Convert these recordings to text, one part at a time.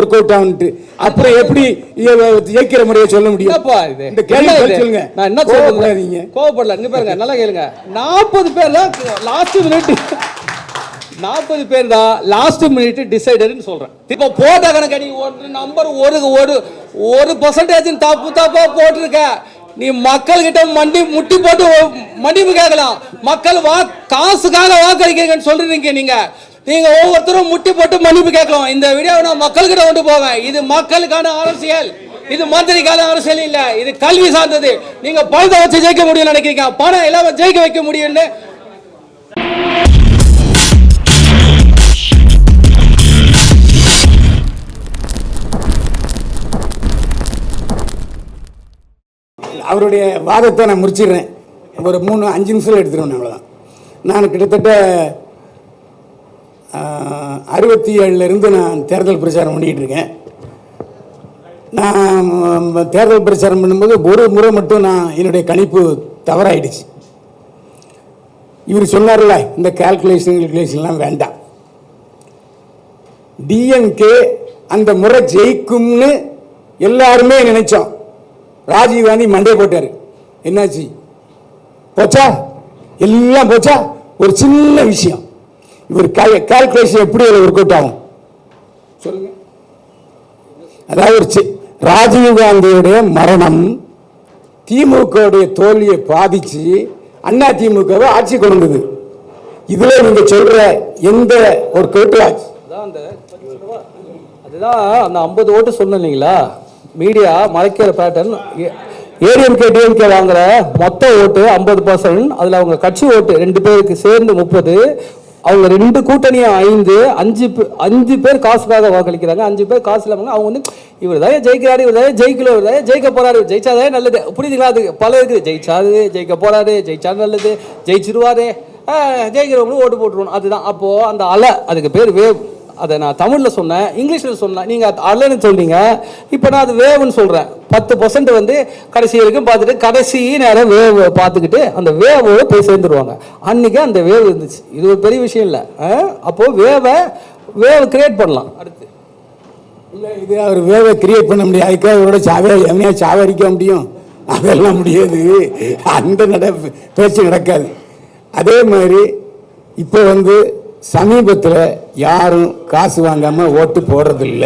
Work out ஆகுன்ட்டு அப்புறம் எப்படி ஜெயிக்கிற முறையை சொல்ல முடியும்? இந்த கேள்வி சொல்லுங்க. நான் என்ன சொல்றீங்க? கோவப்படல. இங்க பாருங்க, நல்லா கேளுங்க. 40 பேர் தான் லாஸ்ட் மினிட் 40 பேர் தான் லாஸ்ட் மினிட் டிசைடர்னு சொல்றேன். இப்போ போட்ட கணக்கு நீ ஒரு நம்பர் ஒரு பர்சன்டேஜ் தப்பா போட்டிருக்க. நீ மக்கள் கிட்ட முட்டி போட்டு மன்னிப்பு கேட்கலாம். மக்கள் காசுக்காக வாக்களிக்கிறீங்கன்னு சொல்றீங்க. நீங்க ஒவ்வொருத்தரும் முட்டி போட்டு மன்னிப்பு கேட்கலாம். இந்த வீடியோவை நான் மக்கள்கிட்ட கொண்டு போவேன். இது மக்களுக்கான அரசியல், இது மந்திரிக்கான அரசியல் இல்ல, இது கல்வி சார்ந்தது. நீங்க பணத்தை வச்சு ஜெயிக்க முடியும் நினைக்கிறீங்க, பணம் இல்லாம ஜெயிக்க வைக்க முடியும்னு. அவருடைய வாதத்தை நான் முடிச்சிடுறேன். ஒரு 3-5 நிமிஷம் எடுத்துருவேன். அவ்வளோதான். நான் கிட்டத்தட்ட 67லேருந்து நான் தேர்தல் பிரச்சாரம் பண்ணிக்கிட்டு இருக்கேன். நான் தேர்தல் பிரச்சாரம் பண்ணும்போது ஒரு முறை மட்டும் நான் என்னுடைய கணிப்பு தவறாயிடுச்சு. இவர் சொன்னார்ல, இந்த கால்குலேஷன்லாம் வேண்டாம், டிஎம்கே அந்த முறை ஜெயிக்கும்னு எல்லாருமே நினைச்சோம். ராஜீவ்காந்தி மண்டே போட்டார். என்னாச்சு? போச்சா? எல்லாம் போச்சா? ஒரு சின்ன விஷயம், இவர் கால்குலேஷன் எப்படி ஒர்க் அவுட் ஆகும் சொல்லுங்க. அதாவது ராஜீவ்காந்தியுடைய மரணம் திமுகவுடைய தோல்வியை பாதிச்சு அண்ணா திமுகவை ஆட்சி கொண்டது. இதுல நீங்க சொல்ற எந்த ஒர்க் அவுட் ஆச்சு? அதுதான் அந்த 50 ஓட்டு சொன்னீங்களா, மீடியா மறைக்கிற பேட்டர்ன். ஏடிஎம்கே டிஎம்கே வாங்குற மொத்த ஓட்டு 50%. அதில் அவங்க கட்சி ஓட்டு 2 பேருக்கு சேர்ந்து 30. அவங்க 2 கூட்டணியும் 5 பேர் காசுக்காக வாக்களிக்கிறாங்க. 5 பேர் காசு இல்லாமல் அவங்க வந்து இவர் தான் ஜெயிக்கிறாரு, இவர் தான் ஜெயிக்கல, இவர் தான் ஜெயிக்க போறாரு, ஜெயிச்சாதே நல்லது. புரியுதுங்களா? அது பல இருக்குது. ஜெயிச்சாது ஜெயிக்க போறாரு, ஜெயிச்சாது நல்லது, ஜெயிச்சிருவாரு, ஜெயிக்கிறவங்களும் ஓட்டு போட்டுருவோம். அதுதான் அப்போ அந்த அலை, அதுக்கு பேர் வேவ். அதை நான் தமிழில் சொன்னேன், இங்கிலீஷில் சொன்னேன், நீங்கள் அலைன்னு சொன்னீங்க. இப்போ நான் அது வேவ்னு சொல்கிறேன். 10% வந்து கடைசி வரைக்கும் பார்த்துட்டு கடைசி நேரம் வேவ் பார்த்துக்கிட்டு அந்த வேவோடு போய் சேர்ந்துருவாங்க. அன்றைக்கி அந்த வேவ் இருந்துச்சு. இது ஒரு பெரிய விஷயம் இல்லை. அப்போது வேவ் கிரியேட் பண்ணலாம். அடுத்து இல்லை, இது அவர் வேவை கிரியேட் பண்ண முடியாது. அதுக்காக அவரோட சாவடிக்க முடியும்? அதெல்லாம் முடியாது. அந்த பேச்சு நடக்காது. அதே மாதிரி இப்போ வந்து சமீபத்தில் யாரும் காசு வாங்காமல் ஓட்டு போடுறதில்ல.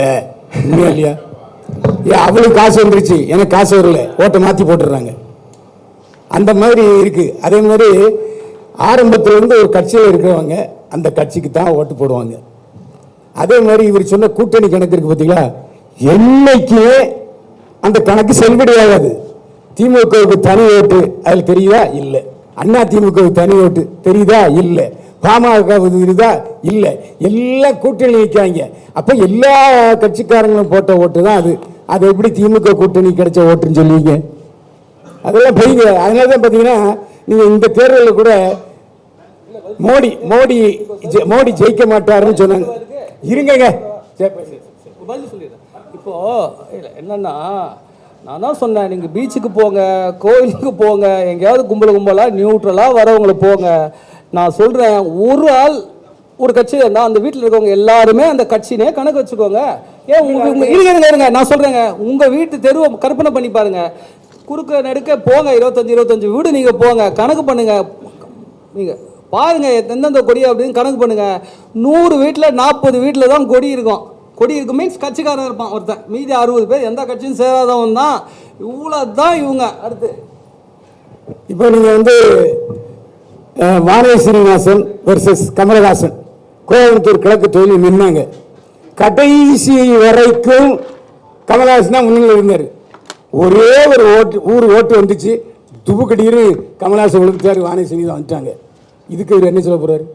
உண்மையா இல்லையா? அவளுக்கு காசு வந்துருச்சு, எனக்கு காசு வரல, ஓட்டை மாற்றி போட்டுடுறாங்க. அந்த மாதிரி இருக்கு. அதே மாதிரி ஆரம்பத்தில் இருந்து ஒரு கட்சியில் இருக்கிறவங்க அந்த கட்சிக்கு தான் ஓட்டு போடுவாங்க. அதே மாதிரி இவர் சொன்ன கூட்டணி கணக்கு இருக்கு பார்த்தீங்களா, என்னைக்குமே அந்த கணக்கு செல்லுபடி ஆகாது. திமுகவுக்கு தனி ஓட்டு அதில் தெரியுதா? இல்லை. அண்ணா திமுகவுக்கு தனி ஓட்டு தெரியுதா? இல்லை. பாமக தெரியுதா? இல்லை. எல்லாம் கூட்டணி வைக்காங்க. அப்போ எல்லா கட்சிக்காரங்களும் போட்ட ஓட்டு தான் அது. அது எப்படி திமுக கூட்டணி கிடைச்ச ஓட்டுன்னு சொல்லுவீங்க? அதெல்லாம் போய்ங்க. அதனால தான் பார்த்தீங்கன்னா நீங்கள் இந்த தேர்தலில் கூட மோடி ஜெயிக்க மாட்டாருன்னு சொன்னாங்க. இருங்க, இப்போ என்னன்னா, நான் தான் சொன்னேன், நீங்கள் பீச்சுக்கு போங்க, கோவிலுக்கு போங்க, எங்கேயாவது கும்பலாக நியூட்ரலாக வரவங்களை போங்க. நான் சொல்கிறேன், ஒரு ஆள் ஒரு கட்சியில் இருந்தால் அந்த வீட்டில் இருக்கவங்க எல்லாருமே அந்த கட்சினே கணக்கு வச்சுக்கோங்க. ஏன் இருங்க, நான் சொல்கிறேங்க, உங்கள் வீட்டு தெருவை கற்பனை பண்ணி பாருங்க. குறுக்க நெடுக்க போங்க, 25 வீடு நீங்கள் போங்க, கணக்கு பண்ணுங்க. நீங்கள் பாருங்க எந்தெந்த கொடி அப்படின்னு கணக்கு பண்ணுங்க. 100 வீட்டில் 40 வீட்டில் தான் கொடி இருக்கும். கொடி இருக்கும் மீன்ஸ் கட்சிக்காரன் இருப்பான் ஒருத்தன், மீதி 60 பேர் எந்த கட்சியும் சேராதவன் தான். இவ்வளோ தான் இவங்க. அடுத்து இப்போ நீங்கள் வந்து வானதி சீனிவாசன் வெர்சஸ் கமலஹாசன் கோயம்புத்தூர் கிழக்கு தொகுதியில் நின்னாங்க. கடைசி வரைக்கும் கமலஹாசன் தான் முன்னிலை இருந்தார். ஒரே ஒரு ஓட்டு வந்துச்சு, துபுக்கடின்னு கமலஹாசன் விழுந்துட்டாரு, வானதி சீனிவாசன் வந்துட்டாங்க. இதுக்கு இவர் என்ன சொல்ல போறாரு?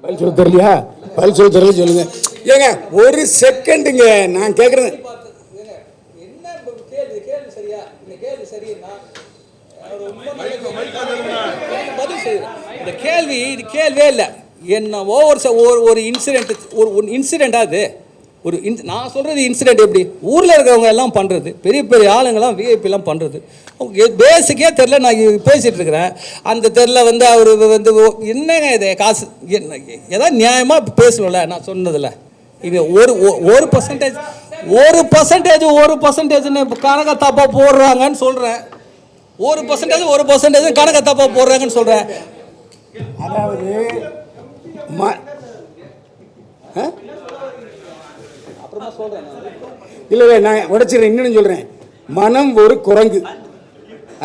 பதில் சொல்ல தெரியலையா? பதில் சொல்ல தெரியல சொல்லுங்க. ஏங்க ஒரு செகண்டுங்க, நான் கேட்குறேன். இந்த கேள்வி இது கேள்வியே இல்லை. என்னவோ ஒரு இன்சிடென்ட் அது. நான் சொல்கிறது இன்சிடென்ட் எப்படி ஊரில் இருக்கிறவங்க எல்லாம் பண்ணுறது, பெரிய பெரிய ஆளுங்கெல்லாம் விஐபிலாம் பண்ணுறது. பேசிக்கே தெரில. நான் பேசிகிட்டு இருக்கிறேன், அந்த தெரில வந்து அவர் வந்து என்னங்க இது காசு என்ன ஏதாவது நியாயமாக பேசணும்ல. நான் சொன்னதில்ல இது ஒரு பர்சன்டேஜ் கணக்க தப்பா போடுறாங்கன்னு சொல்றேன். 1% கணக்க தப்பா போடுறாங்கன்னு சொல்றேன். அதாவது அப்புறமா சொல்றேன். இல்லை நான் உடைச்சிடுறேன். இன்னொன்று சொல்றேன். மனம் ஒரு குரங்கு.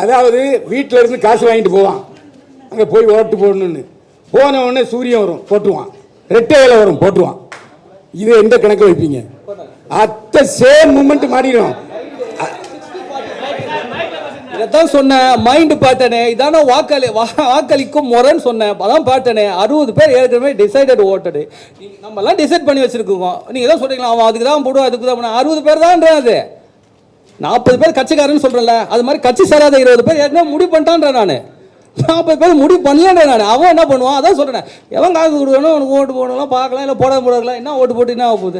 அதாவது வீட்டில இருந்து காசு வாங்கிட்டு போவான், அங்கே போய் ஓட்டு போடணும்னு போன உடனே சூரியன் வரும் போட்டுவான், ரெட்டை வேலை வரும் போட்டுவான். இது எந்த கணக்கு வைப்பீங்க? அத்த சேம் மூமெண்ட் மாறிடும். இதான் சொன்னேன், மைண்ட் பேட்டர்னு இதான வாக்களிக்கும் முறைன்னு சொன்னேன். அதான் பேட்டர்னு. 60 பேர் ஏற்கனவே டிசைடட் ஓட்டடு. நம்ம எல்லாம் டிசைட் பண்ணி வச்சிருக்கோம். நீங்க தான் சொல்றீங்களா அவன் அதுக்கு தான் போடுவோம் அதுக்கு தான் 60 பேர் தான். அது 40 பேர் கட்சிக்காரன்னு சொல்றேன்ல, அது மாதிரி கட்சி சேராத 20 பேர் ஏற்கனவே முடிவு பண்ணிட்டான். நான் 40 பேர் முடிவு பண்ணலான். நான் அவன் என்ன பண்ணுவான் அதான் சொல்றேன். எவன் காசு கொடுக்கணும் அவனுக்கு ஓட்டு போடலாம் பார்க்கலாம், இல்லை போடலாம், என்ன ஓட்டு போட்டு என்ன போகுது?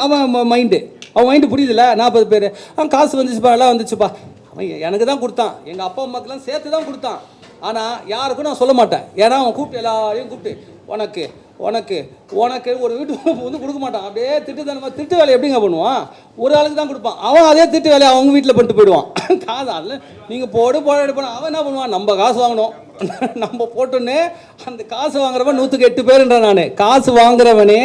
அவன் மைண்டு புரியுதுல்ல. 40 பேர் அவன் காசு வந்துச்சுப்பா எல்லாம் வந்துச்சுப்பா, அவன் எனக்கு தான் கொடுத்தான், எங்கள் அப்பா அம்மாக்கெல்லாம் சேர்த்து தான் கொடுத்தான். ஆனால் யாருக்கும் நான் சொல்ல மாட்டேன். ஏன்னா அவன் கூப்பிட்டு எல்லாரையும் கூப்பிட்டு உனக்கு உனக்கு உனக்கு ஒரு வீட்டு வந்து கொடுக்க மாட்டான். அப்படியே திட்டு வேலை எப்படிங்க பண்ணுவான்? ஒரு ஆளுக்கு தான் கொடுப்பான். அவன் அதே திட்டு வேலையை அவங்க வீட்டில் பண்ணிட்டு போயிடுவான். காசு அதில் நீங்கள் போட எடுப்பான அவன் என்ன பண்ணுவான்? நம்ம காசு வாங்கணும், நம்ம போட்டோன்னே அந்த காசு வாங்குறவன் 108 பேருன்றேன் நான். காசு வாங்குறவனே,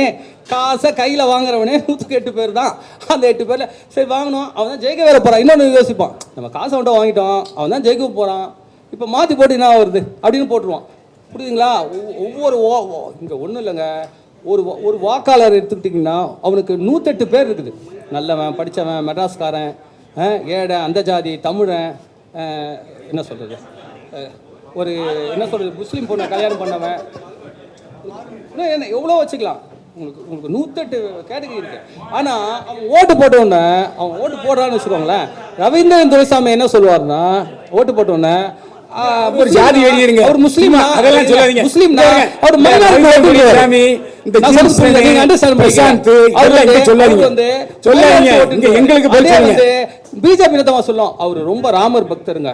காசை கையில் வாங்குறவனே 108 பேர் தான். அந்த 8 பேரில் சரி வாங்கணும், அவன் தான் ஜெயிக்க வேற போகிறான். இன்னொன்று யோசிப்பான், நம்ம காசை மட்டும் வாங்கிட்டோம், அவன் தான் ஜெயிக்க போகிறான், இப்போ மாற்றி போட்டு என்ன வருது அப்படின்னு போட்டுருவான். புரியுதுங்களா? ஒவ்வொரு இங்கே ஒன்றும் இல்லைங்க. ஒரு வாக்காளர் எடுத்துக்கிட்டிங்கன்னா அவனுக்கு 108 பேர் இருக்குது. நல்லவன், படித்தவன், மெட்ராஸ்காரன், ஏழை, அந்த ஜாதி, தமிழன், என்ன சொல்கிறது, ஒரு என்ன சொல்கிறது, முஸ்லீம் பொண்ணை கல்யாணம் பண்ணவன், இன்னும் என்ன எவ்வளோ வச்சுக்கலாம். உங்களுக்கு 108 கேட்டகரி இருக்கு. ஆனால் அவன் ஓட்டு போட்டோன்னே, அவன் ஓட்டு போடுறான்னு வச்சுக்கோங்களேன். ரவீந்திரன் துரைசாமி என்ன சொல்லுவார்னா, ஓட்டு போட்டோன்னே ஒரு ஜாதி எழுதிருங்க, அவர் முஸ்லீம், அதெல்லாம் சொல்லாதீங்க. முஸ்லீம் அவர் மைனாரிட்டி இந்த பிரசாந்த் அதெல்லாம் இங்க சொல்லாதீங்க. இங்க எங்களுக்கு சொல்லுங்க. பிஜேபி தான் சொல்லும் அவர் ரொம்ப ராமர் பக்தருங்க,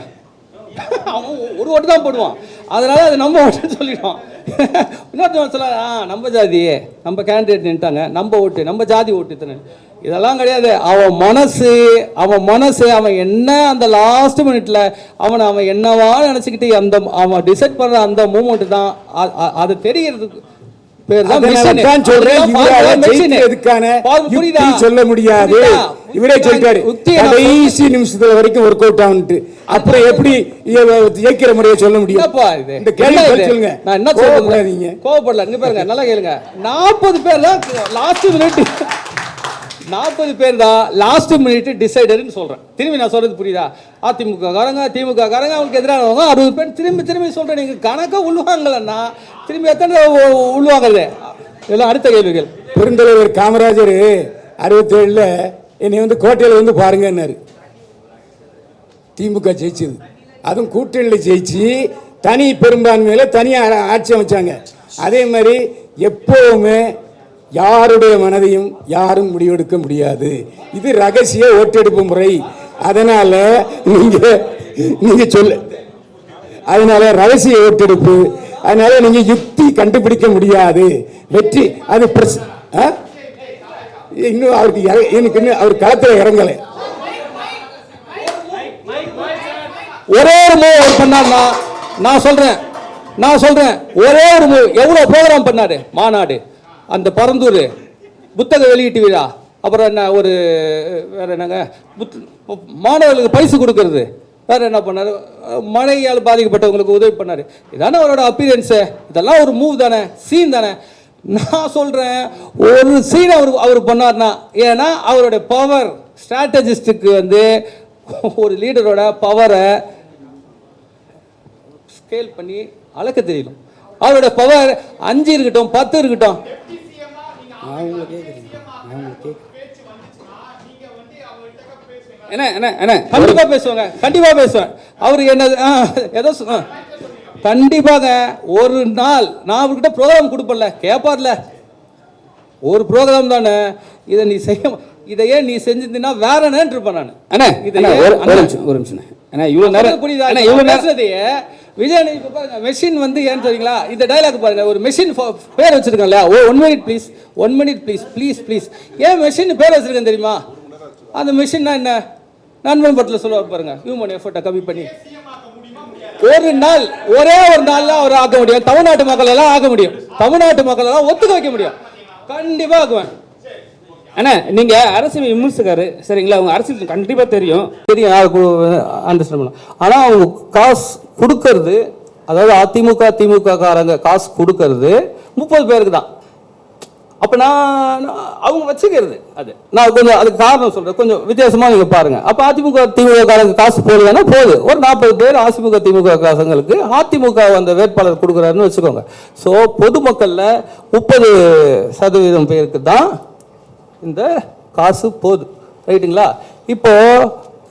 அவன் ஒரு ஓட்டு தான் போடுவான், அதனால அது நம்ம ஓட்டுன்னு சொல்லிடுவான். இன்னொருத்தவன் சொல்ல நம்ம ஜாதி, நம்ம கேண்டிடேட் நின்ட்டாங்க, நம்ம ஓட்டு, நம்ம ஜாதி ஓட்டு தானே. இதெல்லாம் கிடையாது. அவன் மனசு அவன் என்ன அந்த லாஸ்ட் மினிட்ல அவன் என்னவா நினச்சிக்கிட்டு அந்த அவன் டிசைட் பண்ணுற அந்த மூமெண்ட் தான் அது தெரிகிறதுக்கு பேர் தான் சொல்ல முடியாது. இவரே சொல்லிட்டாரு கடைசி நிமிஷத்துல வரைக்கும் ஒர்க் அவுட் ஆகுது. அப்புறம் எப்படி ஜெயிக்கிற முறையை சொல்ல முடியும்? இந்த கேள்வி சொல்லுங்க. நான் என்ன சொல்றீங்க? கோவப்படல, இங்க பாருங்க, நல்லா கேளுங்க. 40 பேர் தான் லாஸ்ட் மினிட், 40 பேர் தான் லாஸ்ட் மினிட் டிசைடர்னு சொல்றேன். திரும்பி நான் சொல்றது புரியுதா? அதிமுக காரங்க, திமுக காரங்க, அவங்களுக்கு எதிரானவங்க 60 பேர். திரும்பி சொல்றேன், நீங்க கணக்கா உள்வாங்கலன்னா திரும்பி எத்தனை உள்வாங்கறது? இதெல்லாம் அடுத்த கேள்விகள். பெருந்தலைவர் காமராஜர் 67ல என்னை வந்து கோட்டையில் வந்து பாருங்கன்னாரு. திமுக ஜெயிச்சது, அதுவும் கூட்டணியில் ஜெயிச்சு தனி பெரும்பான்மையில தனியாக ஆட்சி அமைச்சாங்க. அதே மாதிரி எப்பவுமே யாருடைய மனதையும் யாரும் முடிவெடுக்க முடியாது. இது ரகசிய ஓட்டெடுப்பு முறை. அதனால நீங்க சொல்ல, அதனால ரகசிய ஓட்டெடுப்பு, அதனால நீங்க யுக்தி கண்டுபிடிக்க முடியாது. வெற்றி அது இன்னும் அவருக்கு எனக்கு இன்னும் அவர் களத்தில் இறங்கல. ஒரே ஒரு மூவ் பண்ணார்னா நான் சொல்றேன் ஒரே ஒரு மூவ். எவ்வளவு ப்ரோக்ராம் பண்ணாரு? மாநாடு, அந்த பரந்தூர் புத்தக வெளியீட்டு விழா, அப்புறம் என்ன ஒரு வேற என்னங்க மாணவர்களுக்கு பரிசு கொடுக்கறது, வேற என்ன பண்ணாரு? மழையால் பாதிக்கப்பட்டவங்களுக்கு உதவி பண்ணாரு. இதானே அவரோட அப்பீரியன்ஸு. இதெல்லாம் ஒரு மூவ் தானே, சீன் தானே. நான் சொல்றேன் ஒரு சீன் அவர் பண்ணார்னா, ஏன்னா அவருடைய பவர் ஸ்ட்ராட்டஜிஸ்டுக்கு வந்து ஒரு லீடரோட பவரை ஸ்கேல் பண்ணி அளக்க தெரியணும். அவரோட பவர் 5 இருக்கட்டும் 10 இருக்கட்டும். கண்டிப்பா பேசுவேன். அவருக்கு என்ன ஏதோ கண்டிப்பாக ஒரு நாள் நான் அவர்கிட்ட ப்ரோக்ராம் கொடுப்பல, கேட்பார்ல, ஒரு ப்ரோக்ராம் தானே, இதை நீ செய்ய, இதையே நீ செஞ்சிருந்தீங்கன்னா வேற என்னன்னு இருப்பேன் நான். ஒரு நிமிஷம். இவ்வளவு நேரம் புரியுதா? இவ்வளவு நேரத்தையே விஜய் இப்போ பாருங்க மெஷின் வந்து ஏன்னு தெரியுங்களா, இந்த டைலாக் பாருங்க, ஒரு மெஷின் பேர் வச்சிருக்கோம்ல, ஓ 1 minute please, 1 minute please, please please, ஏன் மெஷின் பேர் வச்சிருக்கேன் தெரியுமா? அந்த மெஷின்னா என்ன, நண்பன் படத்தில் சொல்லுவார் பாருங்க, ஹியூமன் எஃபர்ட்டை கம்மி பண்ணி ஒரு நாள், ஒரே ஒரு நாள்ல அவர் ஆக்க முடியும். தமிழ்நாட்டு மக்கள் எல்லாம் ஆக்க முடியும், தமிழ்நாட்டு மக்கள் எல்லாம் ஒத்துக்க வைக்க முடியும், கண்டிப்பா ஆக்குவேன். அண்ணா நீங்க அரசியல் விமர்சகர் சரிங்களா, அவங்க அரசியல் கண்டிப்பா தெரியும் அண்டர்ஸ்டாண்ட் பண்ணலாம். ஆனா அவங்க காசு கொடுக்கறது, அதாவது அதிமுக திமுக காரங்க காசு கொடுக்கறது 30 பேருக்கு தான். அப்ப நான் அவங்க வச்சுக்கிறது அது நான் கொஞ்சம் அதுக்கு காரணம் சொல்றேன், கொஞ்சம் வித்தியாசமா நீங்க பாருங்க. அப்ப அதிமுக திமுக காரங்க காசு போடுவேன்னா போகுது, ஒரு 40 பேர் அதிமுக திமுக காசுங்களுக்கு அதிமுக அந்த வேட்பாளர் கொடுக்குறாருன்னு வச்சுக்கோங்க. ஸோ பொதுமக்கள்ல 30% பேருக்கு தான் இந்த காசு போகுது, ரைட்டுங்களா? இப்போ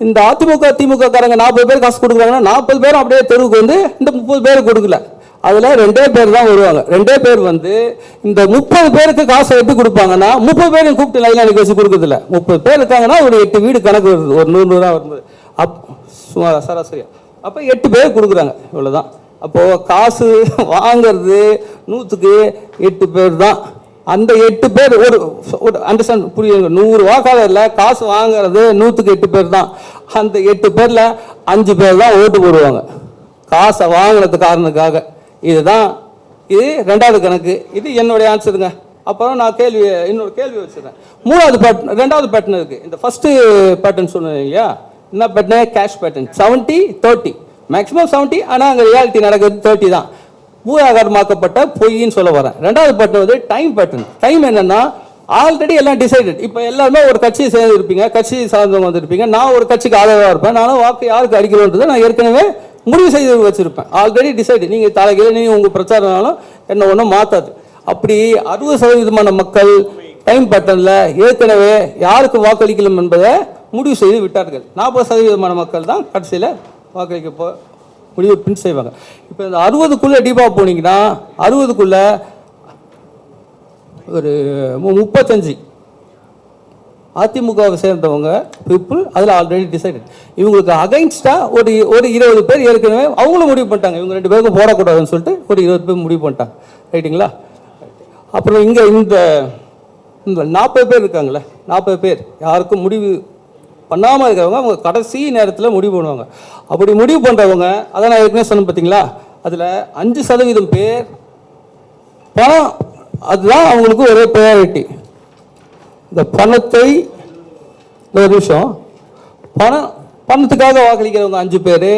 இந்த அதிமுக திமுக காரங்க 40 பேர் காசு கொடுக்குறாங்கன்னா 40 பேரும் அப்படியே தெருவுக்கு வந்து இந்த 30 பேருக்கு கொடுக்கல, அதுல 2 பேர் தான் வருவாங்க. 2 பேர் வந்து இந்த 30 பேருக்கு காசை எப்படி கொடுப்பாங்கன்னா 30 பேரையும் கூப்பிட்டு லைன்ல நிக்க வச்சு கொடுக்கறது இல்ல. 30 பேர் இருக்காங்கன்னா ஒரு 8 வீடு கணக்கு வருது, ஒரு 100 ரூபா வரும்போது சராசரியா அப்ப 8 பேர் கொடுக்குறாங்க, இவ்வளவுதான். அப்போ காசு வாங்கிறது 100க்கு 8 பேர் தான். அந்த 8 பேர் ஒரு அண்டர்ஸ்டாண்ட் புரியுங்க, 100 வாக்காளர்ல காசு வாங்குறது 100க்கு 8 பேர் தான். அந்த 8 பேர்ல 5 பேர் தான் ஓட்டு போடுவாங்க காசை வாங்கினது காரணத்துக்காக. இதுதான் இது 2வது கணக்கு, இது என்னுடைய ஆன்சருங்க. அப்புறம் நான் இன்னொரு கேள்வி வச்சுருக்கேன். 2வது பேட்டர்ன் இருக்கு. இந்த ஃபர்ஸ்ட் பேட்டர்ன் சொன்னேன் இல்லையா, என்ன பேட்டர்ன்? கேஷ் பேட்டர்ன் 70-30, மேக்ஸிமம் 70, ஆனால் அங்கே ரியாலிட்டி நடக்கிறது 30 தான். பூராகரமாக்கப்பட்ட பொய்ன்னு சொல்ல வரேன். 2வது பேட்டர்ன் வந்து டைம் பேட்டர்ன். டைம் என்னன்னா ஆல்ரெடி எல்லாம் டிசைடட். இப்போ எல்லாருமே ஒரு கட்சியை சேர்ந்து இருப்பீங்க, கட்சி சார்ந்தவங்க வந்துருப்பீங்க. நான் ஒரு கட்சிக்கு ஆதரவாக இருப்பேன், நானும் வாக்கு யாருக்கு அடிக்கணுன்றதை நான் ஏற்கனவே முடிவு செய்து வச்சிருப்பேன், ஆல்ரெடி டிசைடு. நீங்கள் தலைகீழ நீங்கள் உங்கள் பிரச்சாரம்னாலும் என்ன ஒன்றும் மாற்றாது. அப்படி 60% மக்கள் டைம் பேட்டர்னில் ஏற்கனவே யாருக்கு வாக்களிக்கலாம் என்பதை முடிவு செய்து விட்டார்கள். 40% மக்கள் தான் கடைசியில் வாக்களிக்க முடிவு பின் செய்வாங்க. இப்போ இந்த 60க்குள்ளே டீப்பாக போனீங்கன்னா 60க்குள்ள ஒரு 35 அதிமுகவை சேர்ந்தவங்க பீப்புள் அதில் ஆல்ரெடி டிசைடட். இவங்களுக்கு அகைன்ஸ்டாக ஒரு 20 பேர் ஏற்கனவே அவங்களும் முடிவு பண்ணிட்டாங்க, இவங்க 2 பேருக்கும் போடக்கூடாதுன்னு சொல்லிட்டு ஒரு 20 பேர் முடிவு பண்ணிட்டாங்க, ரைட்டுங்களா? அப்புறம் இங்கே இந்த 40 பேர் இருக்காங்களே, 40 பேர் யாருக்கும் முடிவு பண்ணாமல் இருக்கிறவங்க அவங்க கடைசி நேரத்தில் முடிவு பண்ணுவாங்க. அப்படி முடிவு பண்ணுறவங்க, அதை நான் ஏற்கனவே சொன்னேன் பார்த்தீங்களா, அதில் 5% பேர் பணம், அதுதான் அவங்களுக்கு ஒரே ப்ரையாரிட்டி. இந்த பணத்தை, ஒரு நிமிஷம், பணத்துக்காக வாக்களிக்கிறவங்க 5 பேர்,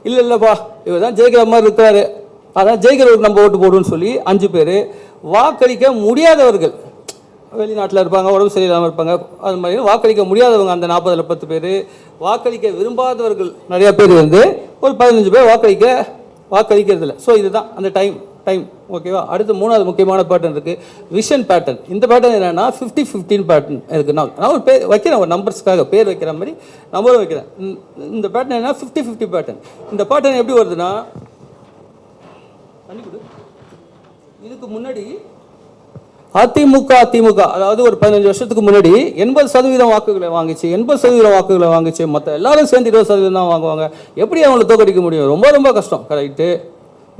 இல்லைப்பா இவர் தான் ஜெயிக்கிற மாதிரி இருக்காரு, அதான் ஜெயிக்கிறவருக்கு நம்ம ஓட்டு போடுவோம்னு சொல்லி 5 பேர். வாக்களிக்க முடியாதவர்கள், வெளிநாட்டில் இருப்பாங்க, உடம்பு சரியில்லாமல் இருப்பாங்க, அது மாதிரி வாக்களிக்க முடியாதவங்க அந்த 40ல் 10 பேர். வாக்களிக்க விரும்பாதவர்கள் நிறையா பேர் வந்து ஒரு 15 பேர் வாக்களிக்கிறது இல்லை. ஸோ இதுதான் அந்த டைம். ஓகேவா? அடுத்து 3வது முக்கியமான பேட்டர்ன் இருக்குது, விஷன் பேட்டர்ன். இந்த பேட்டர்ன் என்னென்னா 50-15 பேட்டர்ன் இருக்குது. நான் ஒரு பேர் வைக்கிறேன், ஒரு நம்பர்ஸ்க்காக பேர் வைக்கிற மாதிரி நம்பரும் வைக்கிறேன். இந்த பேட்டர்ன் என்ன 50-50 பேட்டர்ன். இந்த பேட்டர்ன் எப்படி வருதுன்னா, இதுக்கு முன்னாடி அதிமுக அதாவது ஒரு 15 வருஷத்துக்கு முன்னாடி 80% வாக்குகளை வாங்கிச்சு, 80% வாக்குகளை வாங்கிச்சு. மற்ற எல்லாரும் சேர்ந்து 20% தான் வாங்குவாங்க. எப்படி அவங்களை தோக்கடிக்க முடியும்? ரொம்ப ரொம்ப கஷ்டம், ரைட்டு.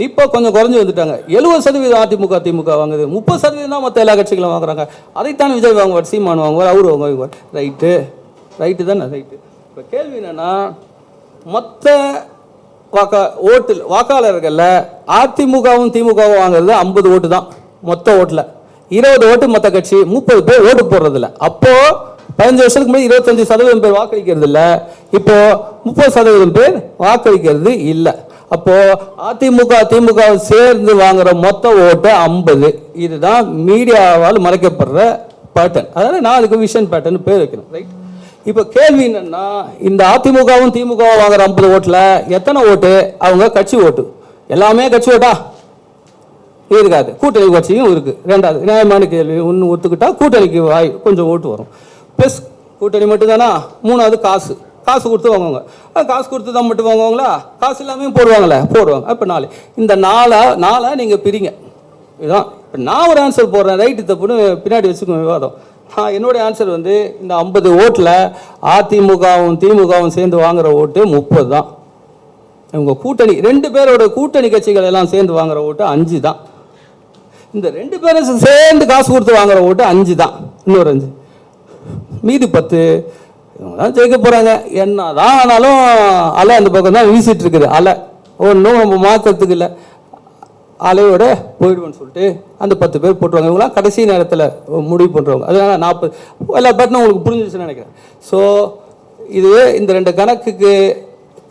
இப்போ கொஞ்சம் குறைஞ்சி வந்துட்டாங்க, 70% அதிமுக திமுக வாங்குது, 30% தான் மற்ற எல்லா கட்சிகளும் வாங்குறாங்க. அதைத்தான் விஜய் வாங்குவார், சீமான் வாங்குவார், அவரு வாங்குவார், ரைட்டு தானே, ரைட்டு. இப்போ கேள்வி என்னன்னா, மற்ற வாக்காளர்களில் அதிமுகவும் திமுகவும் வாங்குறது 50 ஓட்டு தான் மொத்த ஓட்டில். 20 ஓட்டு மற்ற கட்சி, 30 பேர் ஓட்டு போடுறதில்ல. அப்போ 15 வருஷத்துக்கு முன்னாடி 25% பேர் வாக்களிக்கிறது இல்லை, இப்போ 30% பேர் வாக்களிக்கிறது இல்லை. அப்போ அதிமுக திமுக சேர்ந்து வாங்குற மொத்த ஓட்டு 50. இதுதான் மீடியாவால் மறைக்கப்படுற பேட்டர்ன். அதனால நான் அதுக்கு விஷன் பேட்டர்ன் பேர் வைக்கிறேன், ரைட். இப்போ கேள்வி என்னன்னா, இந்த அதிமுகவும் திமுகவும் வாங்குற 50 ஓட்டுல எத்தனை ஓட்டு அவங்க கட்சி ஓட்டு? எல்லாமே கட்சி ஓட்டா இருக்காது, கூட்டணி கட்சியும் இருக்கு. 2வது நியாயமான கேள்வி, ஒன்று ஒத்துக்கிட்டா கூட்டணிக்கு கொஞ்சம் ஓட்டு வரும், ப்ளஸ் கூட்டணி மட்டும் தானா. 3வது காசு கொடுத்து வாங்குவாங்க. காசு கொடுத்து தான் மட்டும் வாங்குவாங்களா? காசு எல்லாமே போடுவாங்க. அப்போ 4. இந்த 4 நீங்கள் பிரிங்க. இதுதான் இப்போ நான் ஒரு ஆன்சர் போடுறேன், ரைட்டு தப்புன்னு பின்னாடி வச்சுக்கோங்க விவாதம். நான் என்னுடைய ஆன்சர் வந்து இந்த 50 ஓட்டில் அதிமுகவும் திமுகவும் சேர்ந்து வாங்குற ஓட்டு 30 தான். இவங்க கூட்டணி 2 பேரோட கூட்டணி கட்சிகள் எல்லாம் சேர்ந்து வாங்குற ஓட்டு 5 தான். இந்த 2 பேரும் சேர்ந்து காசு கொடுத்து வாங்குற ஓட்டு 5 தான். இன்னொரு 5 மீதி 10 இவங்க தான் ஜெயிக்க போகிறாங்க. என்ன தான் ஆனாலும் அலை அந்த பக்கம் தான் வீசிட்டு இருக்குது. அலை ஒன்றும் நம்ம மாற்றுறதுக்கு இல்லை, அலையோட போயிடுவோன்னு சொல்லிட்டு அந்த 10 பேர் போட்டுருவாங்க. இவங்களாம் கடைசி நேரத்தில் முடிவு பண்ணுறவங்க. அதனால் 40 எல்லா பேர்ட்டும் உங்களுக்கு புரிஞ்சிச்சுன்னு நினைக்கிறேன். ஸோ இது இந்த 2 கணக்குக்கு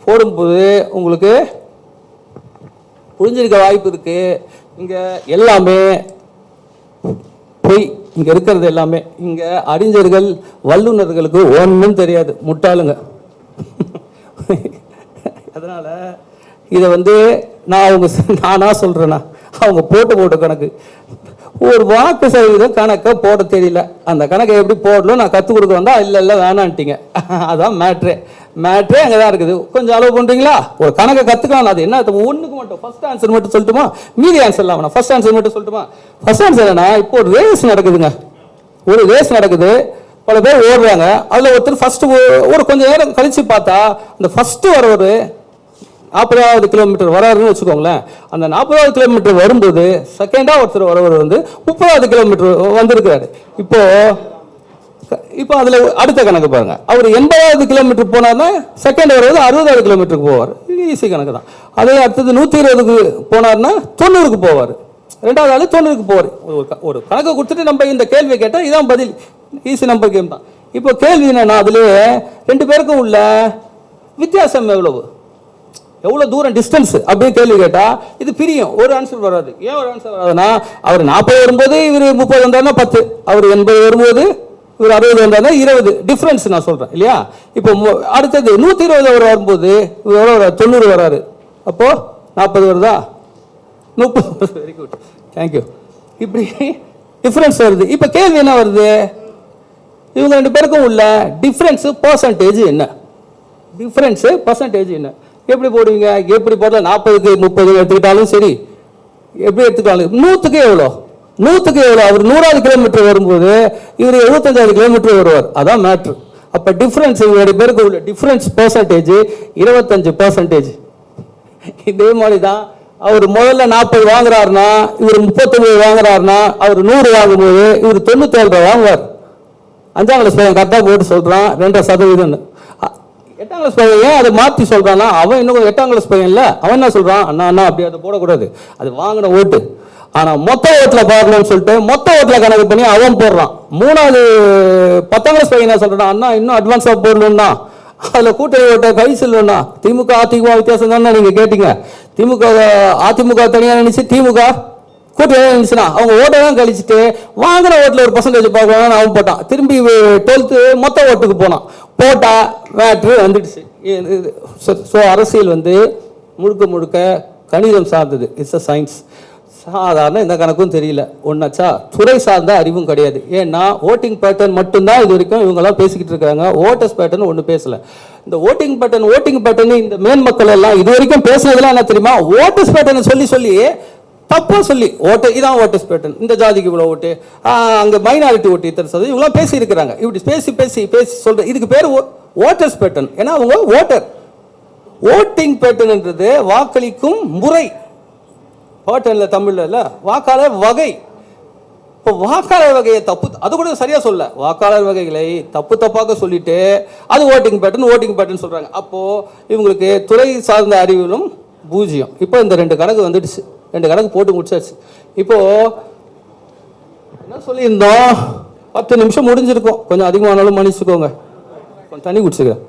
போடும்போது உங்களுக்கு புரிஞ்சிருக்க வாய்ப்பு இருக்குது. இங்கே எல்லாமே பொய், இங்கே இருக்கிறது எல்லாமே. இங்கே அறிஞர்கள் வல்லுநர்களுக்கு ஒன்றும் தெரியாது, முட்டாளுங்க. அதனால் இதை நானாக சொல்கிறேன்னா அவங்க போட்ட கணக்கு ஒரு வாக்கு சதவீதம் கணக்கை போட தெரியல. அந்த கணக்கை எப்படி போடணும் நான் கற்றுக் கொடுக்க வந்தால் இல்லை வேணான்ட்டீங்க. அதான் மேட்ரே அங்கே தான் இருக்குது. கொஞ்சம் அளவு பண்ணுறீங்களா? ஒரு கணக்கை கற்றுக்கலாம். அது என்ன ஒன்றுக்கு மட்டும் ஃபர்ஸ்ட் ஆன்சர் மட்டும் சொல்லட்டுமா, மீதி ஆன்சர்லாம் வேணாம். ஃபர்ஸ்ட் ஆன்சர் மட்டும் சொல்லட்டுமா? ஃபர்ஸ்ட் ஆன்சர் என்ன, இப்போ ஒரு ரேஸ் நடக்குதுங்க. ஒரு ரேஸ் நடக்குது, பல பேர் ஓடுறாங்க. அதில் ஒருத்தர் ஃபர்ஸ்ட் ஒரு கொஞ்சம் நேரம் கழித்து பார்த்தா அந்த ஃபர்ஸ்ட்டு வரவர் 40வது கிலோமீட்டர் வராருன்னு வச்சுக்கோங்களேன். அந்த 40வது கிலோமீட்டர் வரும்போது செகண்டாக ஒருத்தர் வரவர் 30வது கிலோமீட்டர் வந்திருக்கிறாரு. இப்போ அதில் அடுத்த கணக்கு பாருங்க. அவர் 80வது கிலோமீட்டர் போனார்னா செகண்ட் வருவது 60வது கிலோமீட்டருக்கு போவார். ஈஸி கணக்கு தான். அதே அடுத்தது 120க்கு போனார்னா 90க்கு போவார். 2வது ஆள் 90க்கு போவார். ஒரு கணக்கை கொடுத்துட்டு நம்ம இந்த கேள்வியை கேட்டால் இதான் பதில். ஈஸி நம்பர் கேம் தான். இப்போ கேள்வி என்னன்னா, அதுலேயே 2 பேருக்கும் உள்ள வித்தியாசம் எவ்வளோ தூரம் டிஸ்டன்ஸ் அப்படின்னு கேள்வி கேட்டால் இது பிரியும். ஒரு ஆன்சர் வராது. ஏன் ஒரு ஆன்சர் வராதுன்னா, அவர் 40 வரும்போது இவர் 30 வந்தாருன்னா 10, அவர் 80 வரும்போது இவர் 60 வந்தாருன்னா 20 டிஃப்ரென்ஸ் நான் சொல்கிறேன் இல்லையா? இப்போ அடுத்தது 120 அவர் வரும்போது இவர் எவ்வளோ 90 வராரு. அப்போது 40 வருதா? 30. Very good, thank you. இப்படி டிஃப்ரென்ஸ் வருது. இப்போ கேள்வி என்ன வருது, இவங்க 2 பேருக்கும் உள்ள டிஃப்ரென்ஸு பர்சன்டேஜ் என்ன? டிஃப்ரென்ஸு பர்சன்டேஜ் என்ன? எப்படி போடுவீங்க? எப்படி போடல? 40க்கு 30 எடுத்துக்கிட்டாலும் சரி, எப்படி எடுத்துக்கிட்டாலும் 100க்கு எவ்வளோ? 100க்கு எவ்வளோ? அவர் 100வது கிலோமீட்டர் வரும்போது இவர் 75வது கிலோமீட்டர் வருவார். அதான் மேட்ரு. அப்போ டிஃப்ரென்ஸ் இவருடைய பேருக்கு உள்ள டிஃப்ரென்ஸ் பர்சன்டேஜ் 25%. இதே மாதிரி தான் அவர் முதல்ல 40 வாங்குறாருன்னா இவர் 39 வாங்குறாருன்னா அவர் 100 வாங்கும்போது இவர் 97 வாங்குவார். 5ஆம் கிளாஸ் பையன் கரெக்டாக போட்டு சொல்கிறான் 2%. 8ஆம் கிளாஸ் பையன் ஏன் அதை மாற்றி சொல்கிறான்னா, அவன் இன்னும் 8ஆம் கிளாஸ் பையன் இல்லை. அவன் என்ன சொல்கிறான், அண்ணா அப்படி அதை போடக்கூடாது, அது வாங்கின ஓட்டு. ஆனால் மொத்த ஓட்டில் பார்க்கணும்னு சொல்லிட்டு மொத்த ஓட்டில் கணக்கு பண்ணி அவன் போடுறான். 3வது 10ஆம் கிளாஸ் பையன் என்ன சொல்கிறான், அண்ணா இன்னும் அட்வான்ஸாக போடணும்னா அதில் கூட்டணி ஓட்ட கை செல்லும்னா. திமுக அதிமுக வித்தியாசம் தானே நீங்கள் கேட்டீங்க. அதிமுக தனியாக நினைச்சு திமுக கூட்டணி நினைச்சுனா அவங்க ஓட்டை தான் கழிச்சுட்டு வாங்கின ஓட்டில் ஒரு பர்சன்டேஜ் பார்க்கலாம்னு அவன் போட்டான். திரும்பி 12th மொத்த ஓட்டுக்கு போனான். போட்டா மேட்ரு வந்துடுச்சு. ஸோ அரசியல் முழுக்க கணிதம் சார்ந்தது. It's a science. சாதாரண இந்த கணக்கும் தெரியல ஒன்னாச்சா. துறை சார்ந்த அறிவும் கிடையாது. ஏன்னா ஓட்டிங் பேட்டர்ன் மட்டும்தான் இது வரைக்கும் இவங்கெல்லாம் பேசிக்கிட்டு இருக்காங்க. ஓட்டர்ஸ் பேட்டர்ன் ஒன்றும் பேசல. இந்த ஓட்டிங் பேட்டர்ன் இந்த மேன் மக்கள் எல்லாம் இது வரைக்கும் பேசுனதுலாம் என்ன தெரியுமா, ஓட்டர்ஸ் பேட்டர்ன் சொல்லி தப்பாக சொல்லி இதான் ஓட்டர்ஸ் பேட்டர்ன், இந்த ஜாதிக்கு இவ்வளோ ஓட்டு, அங்கே மைனாரிட்டி ஓட்டு இத்தனை சதவீதம், இவங்களாம் பேசியிருக்கிறாங்க. இப்படி பேசி சொல்ற இதுக்கு பேர் ஓட்டர்ஸ் பேட்டர்ன். ஏன்னா அவங்க ஓட்டர். ஓட்டிங் பேட்டர்ன்ன்றது வாக்களிக்கும் முறை. பேட்டர்னில் தமிழில் இல்லை, வாக்காளர் வகை. இப்போ வாக்காளர் வகையை தப்பு, அது கூட சரியாக சொல்ல, வாக்காளர் வகைகளை தப்பாக சொல்லிட்டு அது ஓட்டிங் பேட்டர்ன் சொல்கிறாங்க. அப்போது இவங்களுக்கு துறை சார்ந்த அறிவிலும் 0. இப்போ இந்த 2 கணக்கு வந்துடுச்சு. 2 கணக்கு போட்டு முடிச்சாச்சு. இப்போ என்ன சொல்லியிருந்தோம், 10 நிமிஷம் முடிஞ்சிருக்கும். கொஞ்சம் அதிகமானாலும் மன்னிச்சுக்கோங்க. கொஞ்சம் தண்ணி குடிச்சுக்கிறேன்.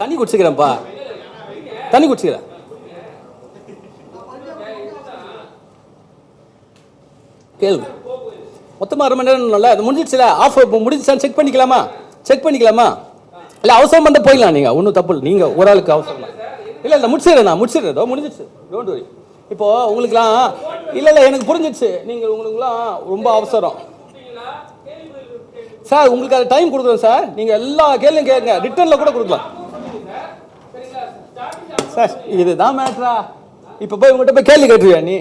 தண்ணி குடிச்சுக்கிறேன்ப்பா, தண்ணி குடிச்சுக்கிறேன். கேள்வி மொத்தமாக 1/2 மணி நேரம் இல்லை, அது முடிஞ்சிடுச்சுல. ஆஃப் முடிஞ்சிச்சான்னு செக் பண்ணிக்கலாமா? இல்லை அவசரம் பண்ண போயிடலாம். நீங்கள் ஒன்றும் தப்பு இல்லை. நீங்கள் ஒரு ஆளுக்கு அவசரம் இல்லை முடிச்சிடுறேன். முடிஞ்சிடுச்சு, டோன்ட் வரி. இப்போது உங்களுக்குலாம் இல்லை எனக்கு புரிஞ்சிடுச்சு. உங்களுக்குலாம் ரொம்ப அவசரம் சார். உங்களுக்கு அது டைம் கொடுக்குறோம் சார். நீங்கள் எல்லா கேள்வியும் கேட்குங்க, ரிட்டர்னில் கூட கொடுக்கலாம் சார். இதுதான் மேட்ரா. இப்போ போய் உங்கள்கிட்ட போய் கேள்வி கேட்டுருவியா நீ?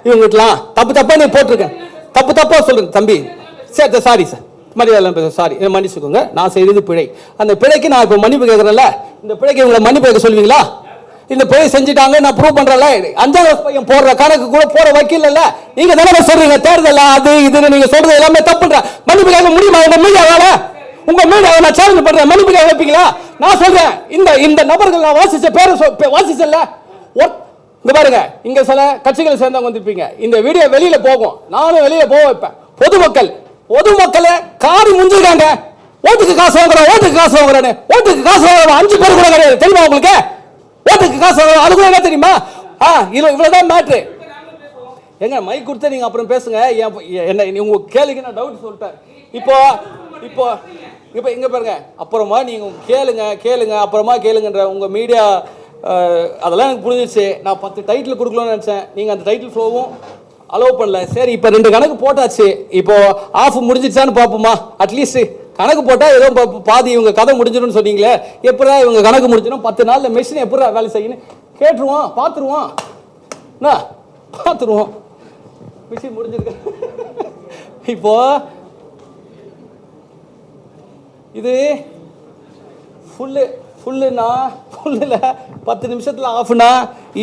இவங்ககிட்டலாம் தப்பா நீ போட்டிருக்கேன், தப்பா சொல்லுங்க தம்பி. சரி சாரி சார், மரியாதை பேச சாரி மன்னிச்சுக்கோங்க, நான் செய்தது பிழை. அந்த பிழைக்கு நான் இப்போ மன்னிப்பு கேட்குறேன்ல, இந்த பிழைக்கு இவங்களை மன்னிப்பு கேட்க சொல்லுவீங்களா? இந்த பிழை செஞ்சுட்டாங்க நான் ப்ரூவ் பண்றேன்ல, 5ஆம் கிளாஸ் பையன் போடுற கணக்கு கூட போற வக்கீல் இல்ல, நீங்க தானே சொல்றீங்க தேர்தல் அது இதுன்னு நீங்க சொல்றது எல்லாமே தப்புன்ற. மன்னிப்பு கேட்க முடியுமா உங்க மீடியாவால? உங்க மீடியாவை நான் சேலஞ்ச் பண்றேன், மன்னிப்பு கேட்க வைப்பீங்களா? நான் சொல்றேன், இந்த நபர்கள் நான் வாசிச்ச பேரை வாசிச்சல, இங்க பாருங்க, இங்க சில கட்சிகளை சேர்ந்தவங்க வந்திருப்பீங்க. இந்த வீடியோ வெளியில போகும், நானும் வெளியில போக வைப்பேன். பொதுமக்களை காரி முஞ்சிருக்காங்க. ஓட்டுக்கு காசு வாங்குறேன், ஓட்டுக்கு காசு வாங்குறேன்னு. ஓட்டுக்கு காசு வாங்குறேன் 5 பேர் கூட கிடையாது, தெரியுமா உங்களுக்கு? ஓட்டுக்கு காசு வாங்குறேன், அது கூட என்ன தெரியுமா? இவ்வளவுதான் மேட்ரு. எங்க மைக் கொடுத்து நீங்க அப்புறம் பேசுங்க. என்ன உங்க கேளுங்க, நான் டவுட் சொல்லிட்டேன். இப்போ இப்போ இப்போ இங்க பாருங்க, அப்புறமா நீங்க கேளுங்க அப்புறமா கேளுங்கன்ற உங்க மீடியா அதெல்லாம் எனக்கு புரிஞ்சிச்சு. நான் 10 டைட்டில் கொடுக்கலாம்னு நினச்சேன், நீங்கள் அந்த டைட்டில் ஃப்ளோவும் அலோவ் பண்ணல. சரி, இப்போ 2 கணக்கு போட்டாச்சு, இப்போ ஆஃப் முடிஞ்சிச்சான்னு பார்ப்போமா? அட்லீஸ்ட் கணக்கு போட்டால் ஏதோ பாதி இவங்க கதை முடிஞ்சிடும்னு சொன்னீங்களே, எப்படா இவங்க கணக்கு முடிஞ்சிடும்? 10 நாளில் மெஷின் எப்படா வேலை செய்யணும் கேட்டுருவோம், பார்த்துருவோம். என்ன பார்த்துருவோம், மிஷின் முடிஞ்சிருக்கு. இப்போ இது ஃபுல்லுனா 10 நிமிஷத்தில் ஆஃப்னா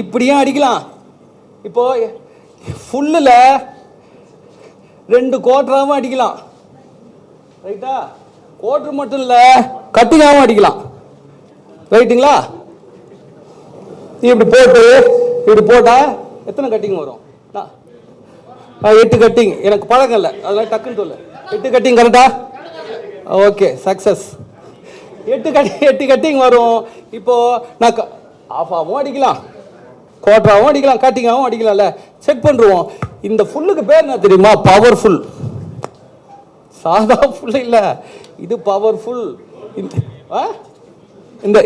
இப்படியும் அடிக்கலாம். இப்போ ஃபுல்லில் 2 குவார்ட்டராகவும் அடிக்கலாம், ரைட்டா? குவார்ட்டர் மட்டும் இல்லை, கட்டிங்காகவும் அடிக்கலாம், ரைட்டுங்களா? இப்படி போட்டால் எத்தனை கட்டிங் வரும்? 8 கட்டிங். எனக்கு பழக்கம் இல்லை, அதெல்லாம் டக்குன்னு சொல்லு. 8 கட்டிங் கரெக்டா? Okay, success. 8 கட்டிங் வரும். இப்போ நான் ஆஃபாகவும் அடிக்கலாம், குவார்ட்டராகவும் அடிக்கலாம், கட்டிங்காகவும் அடிக்கலாம்ல. செக் பண்ணுவோம். இந்த ஃபுல்லுக்கு பேர் என்ன தெரியுமா? பவர்ஃபுல். சாதா ஃபுல் இல்லை, இது பவர்ஃபுல். இந்த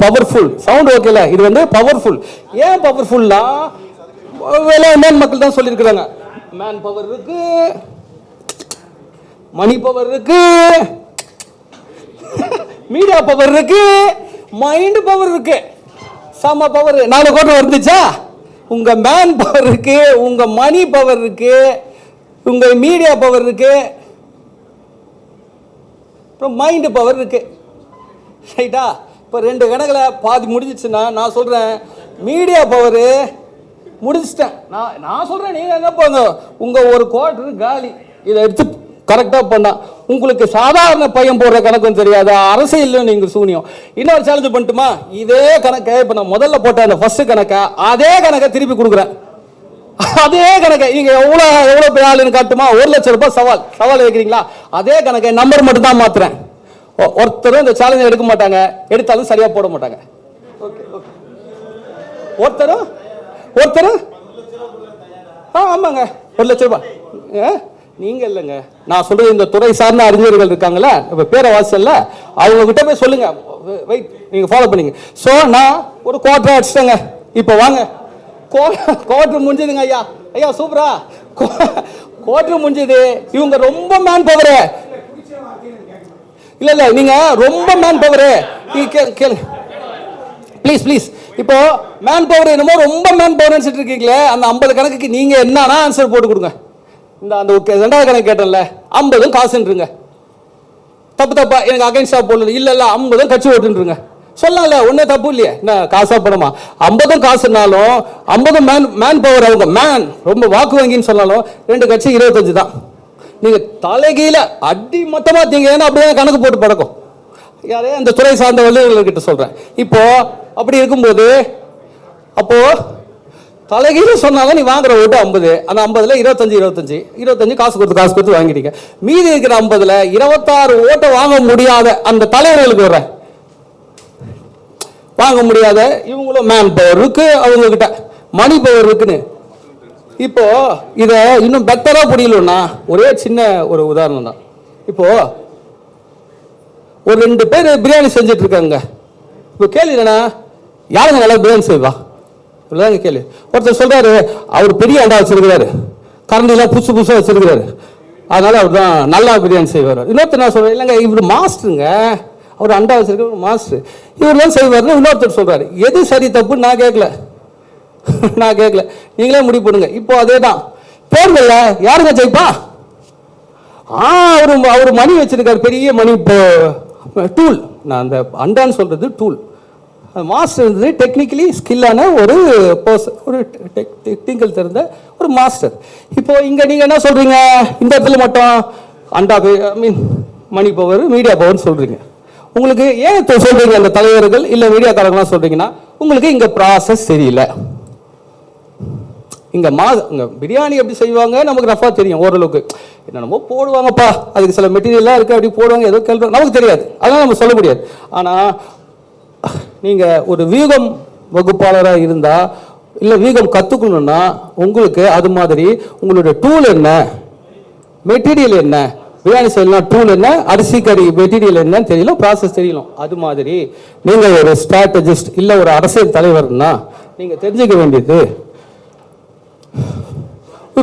பவர்ஃபுல் சவுண்ட் ஓகேல, இது வந்து பவர்ஃபுல். ஏன் பவர்ஃபுல்னா மேன் மக்கள் தான் சொல்லியிருக்கிறாங்க. மேன் பவர் இருக்கு, மணி பவர் இருக்கு, மீடியா பவர் இருக்கு, மைண்ட் பவர் இருக்கு, சம பவர். 4 கோடி வந்துச்சா? உங்க மேன் பவர் இருக்கு, உங்க மணி பவர் இருக்கு, உங்க மீடியா பவர் இருக்கு, அப்புறம் மைண்ட் பவர் இருக்கு, ரைட்டா? இப்போ 2 கணக்கில் பாதி முடிஞ்சிச்சுன்னா நான் சொல்றேன் மீடியா பவர் முடிச்சிட்டேன். நான் சொல்றேன், நீங்க என்ன போங்க, உங்க 1 குவார்ட்டர் காலி. இதை எடுத்து கரெக்டாக பண்ணா உங்களுக்கு சாதாரண பையன் போடுற கணக்கும் தெரியாது, அரசியல் நீங்கள் சூனியம். இன்னொரு சேலஞ்சு பண்ணட்டுமா? இதே கணக்கை இப்போ நான் முதல்ல போட்ட அந்த ஃபர்ஸ்ட் கணக்கை, அதே கணக்கை திருப்பி கொடுக்குறேன். அதே கணக்கை நீங்க எவ்வளோ பெரிய ஆளுன்னு காட்டுமா? 1 லட்சம் ரூபாய் சவால் வைக்கிறீங்களா? அதே கணக்கை நம்பர் மட்டும் தான் மாத்துறேன். ஒருத்தரும் இந்த சேலஞ்சை எடுக்க மாட்டாங்க, எடுத்தாலும் சரியா போட மாட்டாங்க. ஒருத்தர் ஆமாங்க, 1 லட்சம் ரூபாய். நீங்க இல்லைங்க, நான் சொல்றது இந்த துறை சார்ந்த அறிஞர்கள் இருக்காங்கல்ல, இப்ப பேரை வாசல்ல, அவங்க கிட்ட போய் சொல்லுங்க, வெயிட் நீங்க ஃபாலோ பண்ணீங்க. ஸோ நான் ஒரு குவார்ட்டர் அடிச்சிட்டேங்க. இப்போ வாங்க, குவார்ட்டர் முடிஞ்சதுங்க. ஐயா சூப்பரா குவார்ட்டர் முடிஞ்சது. இவங்க ரொம்ப மேன் பவர். இல்ல நீங்க ரொம்ப மேன் பவர். கேளுங்க ப்ளீஸ். இப்போ மேன் பவர் என்னமோ ரொம்ப மேன் பவர் நினைச்சிட்டு இருக்கீங்களே, அந்த 50 கணக்குக்கு நீங்க என்னன்னா ஆன்சர் போட்டு கொடுங்க. அந்த 2வது கணக்கு கேட்டல 50 காசுன்றீங்க, தப்பா எனக்கு அகைன்ஸ்டா போடல. இல்ல 50 கட்சி ஓட்டுன்றீங்க, சொல்லல ஒன்னே தப்பு இல்லையே, என்ன காசா படமா? 50 காசுனாலும் 50 மேன் பவர். அவங்க மேன் ரொம்ப வாக்கு வங்கின்னு சொன்னாலும் 2 கட்சி 25 தான். நீங்க தலைகீழ அடி மொத்தமா தீங்க, அப்படியே கணக்கு போட்டு பழக்கம். யாரே அந்த துறை சார்ந்த வல்லுநர்கிட்ட சொல்றேன். இப்போ அப்படி இருக்கும்போது அப்போ தலைகீழ சொன்னாலும் நீ வாங்குற ஓட்டு 50, அந்த 50ல 25 காசு கொடுத்து வாங்கிட்டீங்க. மீதி இருக்கிற 50ல 26 ஓட்டை வாங்க முடியாத அந்த தலைவர்களுக்கு வர்ற வாங்க முடியாத இவங்களும் மேன் பவர் இருக்கு, அவங்க கிட்ட மணி பவர் இருக்குன்னு. இப்போ இத இன்னும் பெட்டரா புரியலன்னா ஒரே சின்ன ஒரு உதாரணம் தான். இப்போ ஒரு 2 பேர் பிரியாணி செஞ்சுட்டு இருக்காங்க. இப்போ கேள்வி என்னன்னா, யாருங்க நல்லா பிரியாணி செய்வா? இவ்வளோதாங்க கேள்வி. ஒருத்தர் சொல்றாரு, அவர் பெரிய அண்டா வச்சிருக்கிறாரு, கரண்டிலாம் புதுசா வச்சிருக்கிறாரு, அதனால அவர் தான் நல்லா பிரியாணி செய்வார். இன்னொருத்தர் நான் சொல்றேன், இல்லைங்க இவர் மாஸ்டருங்க, அவர் அண்டா வச்சிருக்க மாஸ்டர், இவர் தான் செய்வார்னு இன்னொருத்தர் சொல்றாரு. எது சரி தப்புன்னு நான் கேட்கல, நீங்களே முடிவு பண்ணுங்க. இப்போ அதே தான் தேர்தல்ல யாருங்க ஜெயிப்பா? அவர் மணி வச்சிருக்காரு, பெரிய மணி டூல். நான் அந்த அண்டான்னு சொல்றது டூல். மாஸ்டர் இருந்தது டெக்னிக்கலி ஸ்கில்லான ஒரு பர்சன், ஒரு டெக்னிக்கல் தெரிந்த ஒரு மாஸ்டர். இப்போ இங்க நீங்க என்ன சொல்றீங்க, இந்த இடத்துல மட்டும் அண்டா ஐ மீன் மணி பவர், மீடியா பவர்னு சொல்றீங்க. உங்களுக்கு ஏன் சொல்றீங்க அந்த தலைவர்கள் இல்ல மீடியாக்காரங்களாம் சொல்றீங்கன்னா, உங்களுக்கு இங்க ப்ராசஸ் தெரியல. இங்க பிரியாணி எப்படி செய்வாங்க நமக்கு ரஃபா தெரியும் ஓரளவுக்கு. என்னென்னமோ போடுவாங்கப்பா, அதுக்கு சில மெட்டீரியல்லாம் இருக்கு, அப்படி போடுவாங்க, ஏதோ கேள்வி நமக்கு தெரியாது, அதெல்லாம் நம்ம சொல்ல முடியாது. ஆனா நீங்க ஒரு வீகம் வகுப்பாளராக இருந்தா இல்ல வீகம் கத்துக்கணும்னா உங்களுக்கு அது மாதிரி உங்களுடைய டூல் என்ன, மெட்டீரியல் என்ன, பிரியாணி செய்யலாம் டூல் என்ன, அரிசி கறி மெட்டீரியல் என்னன்னு தெரியலும், ப்ராசஸ் தெரியலும். அது மாதிரி நீங்க ஒரு ஸ்ட்ராட்டஜிஸ்ட் இல்ல ஒரு அரசியல் தலைவர்னா நீங்க தெரிஞ்சுக்க வேண்டியது,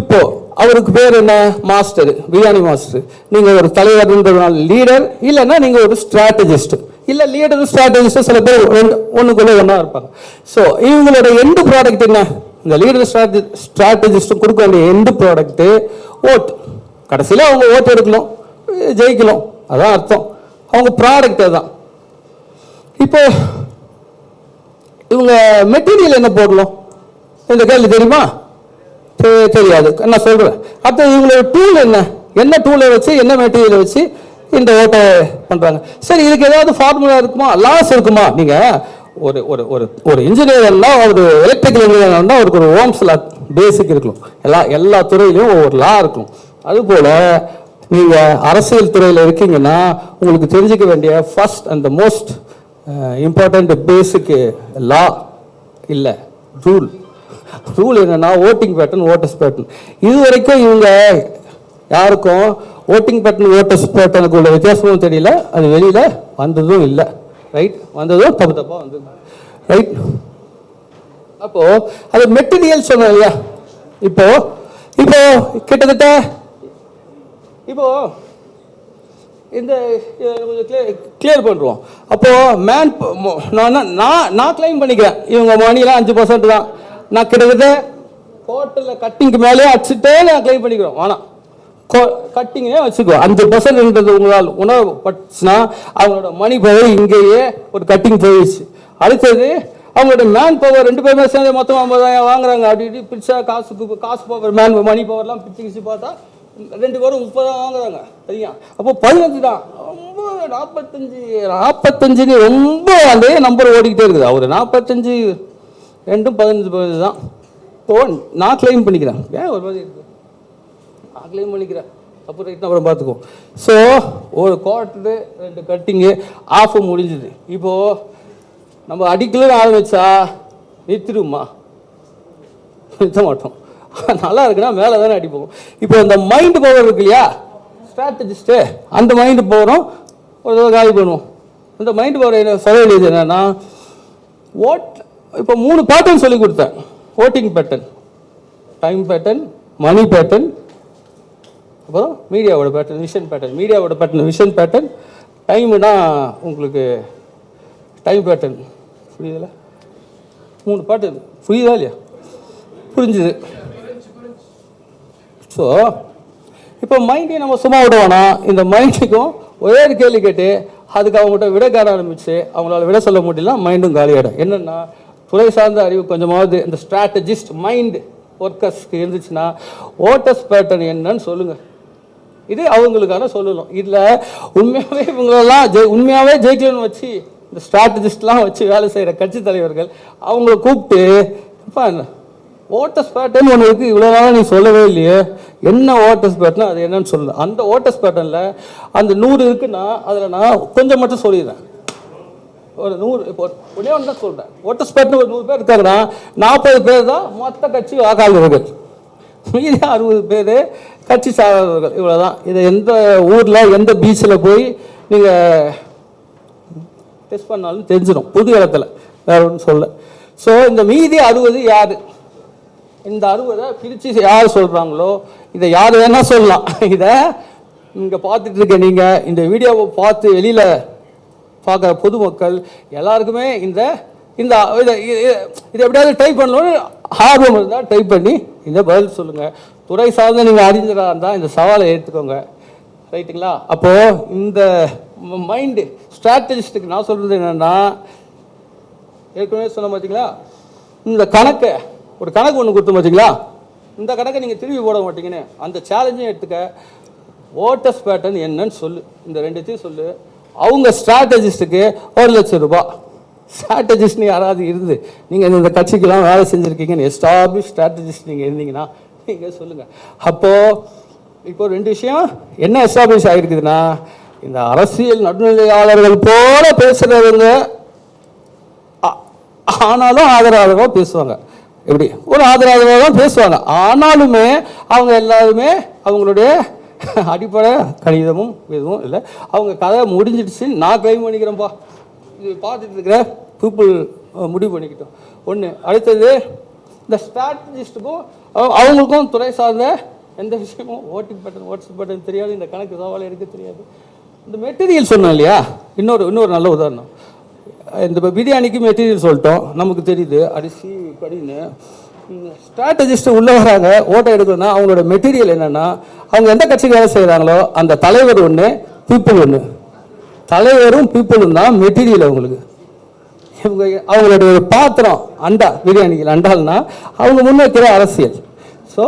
இப்போ அவருக்கு பேர் என்ன, மாஸ்டர், பிரியாணி மாஸ்டர். நீங்க ஒரு தலைவர், லீடர், இல்லைன்னா நீங்க ஒரு ஸ்ட்ராட்டஜிஸ்ட். இல்ல லீடர் ஸ்ட்ராட்டஜிஸ்ட் சில பேர் ஒண்ணுக்குள்ள ஒண்ணா இருப்பாங்க. ஸோ இவங்களோட எண்டு ப்ராடக்ட் என்ன, இந்த லீடர் ஸ்ட்ராட்டஜிஸ்ட் கொடுக்க வேண்டிய எண்டு ப்ராடக்ட் ஓட். கடைசியில் அவங்க ஓட்டு எடுக்கணும், ஜெயிக்கணும், அதான் அர்த்தம். அவங்க ப்ராடக்ட் தான். இப்போ இவங்க மெட்டீரியல் என்ன போடணும், இந்த கேள்வி தெரியுமா? தெரியாது, நான் சொல்றேன். அப்போ இவங்களோட டூல் என்ன, என்ன டூலை வச்சு என்ன மெட்டீரியலை வச்சு இந்த ஓட்டை பண்றாங்க. சரி, இதுக்கு ஏதாவது ஃபார்முலா இருக்குமா, லாஸ் இருக்குமா? நீங்க ஒரு ஒரு ஒரு ஒரு இன்ஜினியர்னா, ஒரு எலக்ட்ரிக்கல் இன்ஜினியர்னா அவருக்கு ஒரு ஓம்ஸ் லா பேசிக் இருக்கணும். எல்லா துறையிலையும் ஒவ்வொரு லா இருக்கும். அதுபோல நீங்க அரசியல் துறையில் இருக்கீங்கன்னா உங்களுக்கு தெரிஞ்சுக்க வேண்டிய first and most important basic law இல்ல ரூல். ரூல் என்னன்னா ஓட்டிங் பேட்டர்ன், ஓட்டர்ஸ் பேட்டர்ன். இது வரைக்கும் இவங்க யாருக்கும் ஓட்டிங் பேட்டர்ன், ஓட்டர்ஸ் பேட்டர்னுக்கு உள்ள வித்தியாசமும் தெரியல, அது வெளியில வந்ததும் இல்லை. ரைட், வந்ததும் தப்பா வந்தது. ரைட், அப்போ அது மெட்டீரியல் சொன்னோம் இல்லையா? இப்போ இப்போ கிட்டத்தட்ட இப்போ இந்த கொஞ்சம் கிளியர் பண்ணுறோம். அப்போ மேன் நான் கிளைம் பண்ணிக்கிறேன், இவங்க மணிலாம் 5% தான். நான் கிட்டத்தட்ட ஹோட்டலில் கட்டிங்க்கு மேலே அடிச்சுட்டே நான் கிளைம் பண்ணிக்கிறோம். ஆனால் கட்டிங்கே வச்சுக்குவோம். 5% உங்களால் உணவு பட்டுச்சுன்னா அவங்களோட மணி பவர் இங்கேயே ஒரு கட்டிங் போயிடுச்சு. அடுத்தது அவங்களோட மேன் பவர் 2 பேருமே சேர்ந்து மொத்தம் 50,000 வாங்குறாங்க. அப்படி இப்படி பிடிச்சா காசு பவர் மணி பவர்லாம் பிடிச்சி பார்த்தா 2 பேரும் 30 வாங்குறாங்க. சரியா? அப்போ 15 தான். ரொம்ப 45 ரொம்ப அதே நம்பர் ஓடிக்கிட்டே இருக்குது. அவர் 45 2 15 தான். இப்போ நான் கிளைம் பண்ணிக்கிறேன். ஏன் ஒரு மாதிரி இருக்கு, நான் கிளைம் பண்ணிக்கிறேன். அப்போ ரைட் அப்புறம் பார்த்துக்குவோம். ஸோ ஒரு குவார்ட்டரு 2 கட்டிங்கு ஆஃப் முடிஞ்சுது. இப்போது நம்ம அடிக்கலன்னு ஆரம்பிச்சா நிறுத்திடுமா? நிறுத்த மாட்டோம். நல்லா இருக்குன்னா மேலே தானே அடிப்போம். இப்போ இந்த மைண்டு பவர் இருக்கு இல்லையா, ஸ்ட்ராட்டஜிஸ்ட்டு, அந்த மைண்டு பவரும் ஒரு காலி பண்ணுவோம். அந்த மைண்டு பவர் என்ன சொல்ல வேண்டியது என்னன்னா, இப்போ 3 பேட்டர்ன் சொல்லி கொடுத்தேன். Voting pattern, time pattern, money pattern, அப்புறம் மீடியாவோட பேட்டர்ன், விஷன் பேட்டர்ன். மீடியாவோட பேட்டர்ன் விஷன் பேட்டர்ன், டைம்னா உங்களுக்கு டைம் பேட்டர்ன். புரியுதுல? 3 பேட்டர்ன் புரியுதா இல்லையா? புரிஞ்சுது. ஸோ இப்போ மைண்டையும் நம்ம சும்மா விடுவோன்னா, இந்த மைண்டுக்கும் ஒரே ஒரு கேள்வி கேட்டு அதுக்கு அவங்ககிட்ட விட காண ஆரம்பிச்சு அவங்களால விட சொல்ல முடியல, மைண்டும் காலியாகிடும். என்னென்னா, துறை சார்ந்த அறிவு கொஞ்சமாவது இந்த ஸ்ட்ராட்டஜிஸ்ட் மைண்ட் ஒர்க்கர்ஸ்க்கு இருந்துச்சுன்னா ஓட்டர்ஸ் பேட்டர்ன் என்னன்னு சொல்லுங்கள். இது அவங்களுக்கான சொல்லணும். இதில் உண்மையாகவே இவங்களெல்லாம் உண்மையாகவே ஜெயிக்கணும்னு வச்சு இந்த ஸ்ட்ராட்டஜிஸ்ட்லாம் வச்சு வேலை செய்கிற கட்சி தலைவர்கள் அவங்கள கூப்பிட்டு, இப்போ ஓட்டர்ஸ் பேட்டர்ன் ஒன்று இருக்குது, இவ்வளோ நாளாக நீ சொல்லவே இல்லையே, என்ன ஓட்டர்ஸ் பேட்டர்ன், அது என்னன்னு சொல்லு. அந்த ஓட்டர்ஸ் பேட்டர்னில் அந்த 100 இருக்குன்னா அதில் நான் கொஞ்சம் மட்டும் சொல்லிடுறேன். ஒரு 100 இப்போ ஒன்றே ஒன்று தான் சொல்கிறேன். ஓட்டர்ஸ் பேட்டர்ன் ஒரு 100 பேர் இருக்காங்கன்னா 40 பேர் தான் மொத்த கட்சி வாக்காளர்கள், மீதி 60 பேர் கட்சி சாராதவர்கள். இவ்வளோதான். இதை எந்த ஊரில் எந்த பீச்சில் போய் நீங்கள் டெஸ்ட் பண்ணாலும் தெரிஞ்சிடும், புது இடத்துல, வேற ஒன்றும் சொல்ல. ஸோ இந்த மீதி 60 யார்? இந்த 60 பிரித்து யார் சொல்கிறாங்களோ இதை யார் வேணால் சொல்லலாம். இதை இங்கே பார்த்துட்டு இருக்க நீங்கள், இந்த வீடியோவை பார்த்து வெளியில் பார்க்குற பொதுமக்கள் எல்லாருக்குமே இந்த இந்த இதை எப்படியாவது டைப் பண்ணணும்னு ஆர்வம் இருந்தால் டைப் பண்ணி இந்த பதில் சொல்லுங்கள். துறை சார்ந்த நீங்கள் அறிஞராக இருந்தால் இந்த சவாலை ஏற்றுக்கோங்க. ரைட்டுங்களா? அப்போ இந்த மைண்டு ஸ்ட்ராட்டஜிஸ்டுக்கு நான் சொல்றது என்னன்னா, ஏற்கனவே சொன்ன பார்த்தீங்களா, இந்த கணக்கை ஒரு கணக்கு ஒன்று கொடுத்து பார்த்தீங்களா, இந்த கணக்கை நீங்கள் திரும்பி போட மாட்டீங்கன்னு அந்த சேலஞ்சையும் எடுத்துக்க. ஓட்டர்ஸ் பேட்டர்ன் என்னன்னு சொல்லு, இந்த ரெண்டுத்தையும் சொல்லு. அவங்க ஸ்ட்ராட்டஜிஸ்ட்டுக்கு 1,00,000 ரூபாய். ஸ்ட்ராட்டஜிஸ்ட்னு யாராவது இருந்து நீங்கள் இந்த கட்சிக்கெல்லாம் வேலை செஞ்சுருக்கீங்கன்னு எஸ்டாப்ளிஷ் ஸ்ட்ராட்டஜிஸ்ட் நீங்கள் இருந்தீங்கன்னா நீங்கள் சொல்லுங்கள். அப்போது இப்போ 2 விஷயம் என்ன எஸ்டாப்ளிஷ் ஆகிருக்குதுன்னா, இந்த அரசியல் நடுநிலையாளர்கள் போல பேசுகிறவங்க ஆனாலும் ஆதரவாக பேசுவாங்க. எப்படி ஒரு ஆதரவாக தான் பேசுவாங்க, ஆனாலுமே அவங்க எல்லாருமே அவங்களுடைய அடிப்படை கணிதமும் எதுவும் இல்லை. அவங்க கதை முடிஞ்சிடுச்சு, நான் கிளைம் பண்ணிக்கிறேன்ப்பா, இது பார்த்துட்டு இருக்கிற பீப்புள் முடிவு பண்ணிக்கிட்டோம். ஒன்று. அடுத்தது இந்த ஸ்ட்ராட்டஜிஸ்ட்டுக்கும் அவங்களுக்கும் துறை சார்ந்த எந்த விஷயமும் ஓட்டிங் பேட்டர்ன் வாட்ஸ்அப் பேட்டர்ன் தெரியாது, இந்த கணக்கு சவால் எடுக்க தெரியாது. இந்த மெட்டீரியல் சொன்னோம் இல்லையா, இன்னொரு நல்ல உதாரணம். இந்த பிரியாணிக்கு மெட்டீரியல் சொல்லிட்டோம், நமக்கு தெரியுது அரிசி படின்னு. ஸ்ட்ராட்டஜிஸ்ட் உள்ளே வராங்க ஓட்டை எடுக்கணும்னா அவங்களோட மெட்டீரியல் என்னென்னா, அவங்க எந்த கட்சிக்கு வேலை செய்கிறாங்களோ அந்த தலைவர் ஒன்று, பீப்புள் ஒன்று. தலைவரும் பீப்புளும் தான் மெட்டீரியல் அவங்களுக்கு. இவங்க அவங்களுடைய ஒரு பாத்திரம் அண்டா, பிரியாணிக்கு அண்டால்னா அவங்க முன்வைக்கிற அரசியல். ஸோ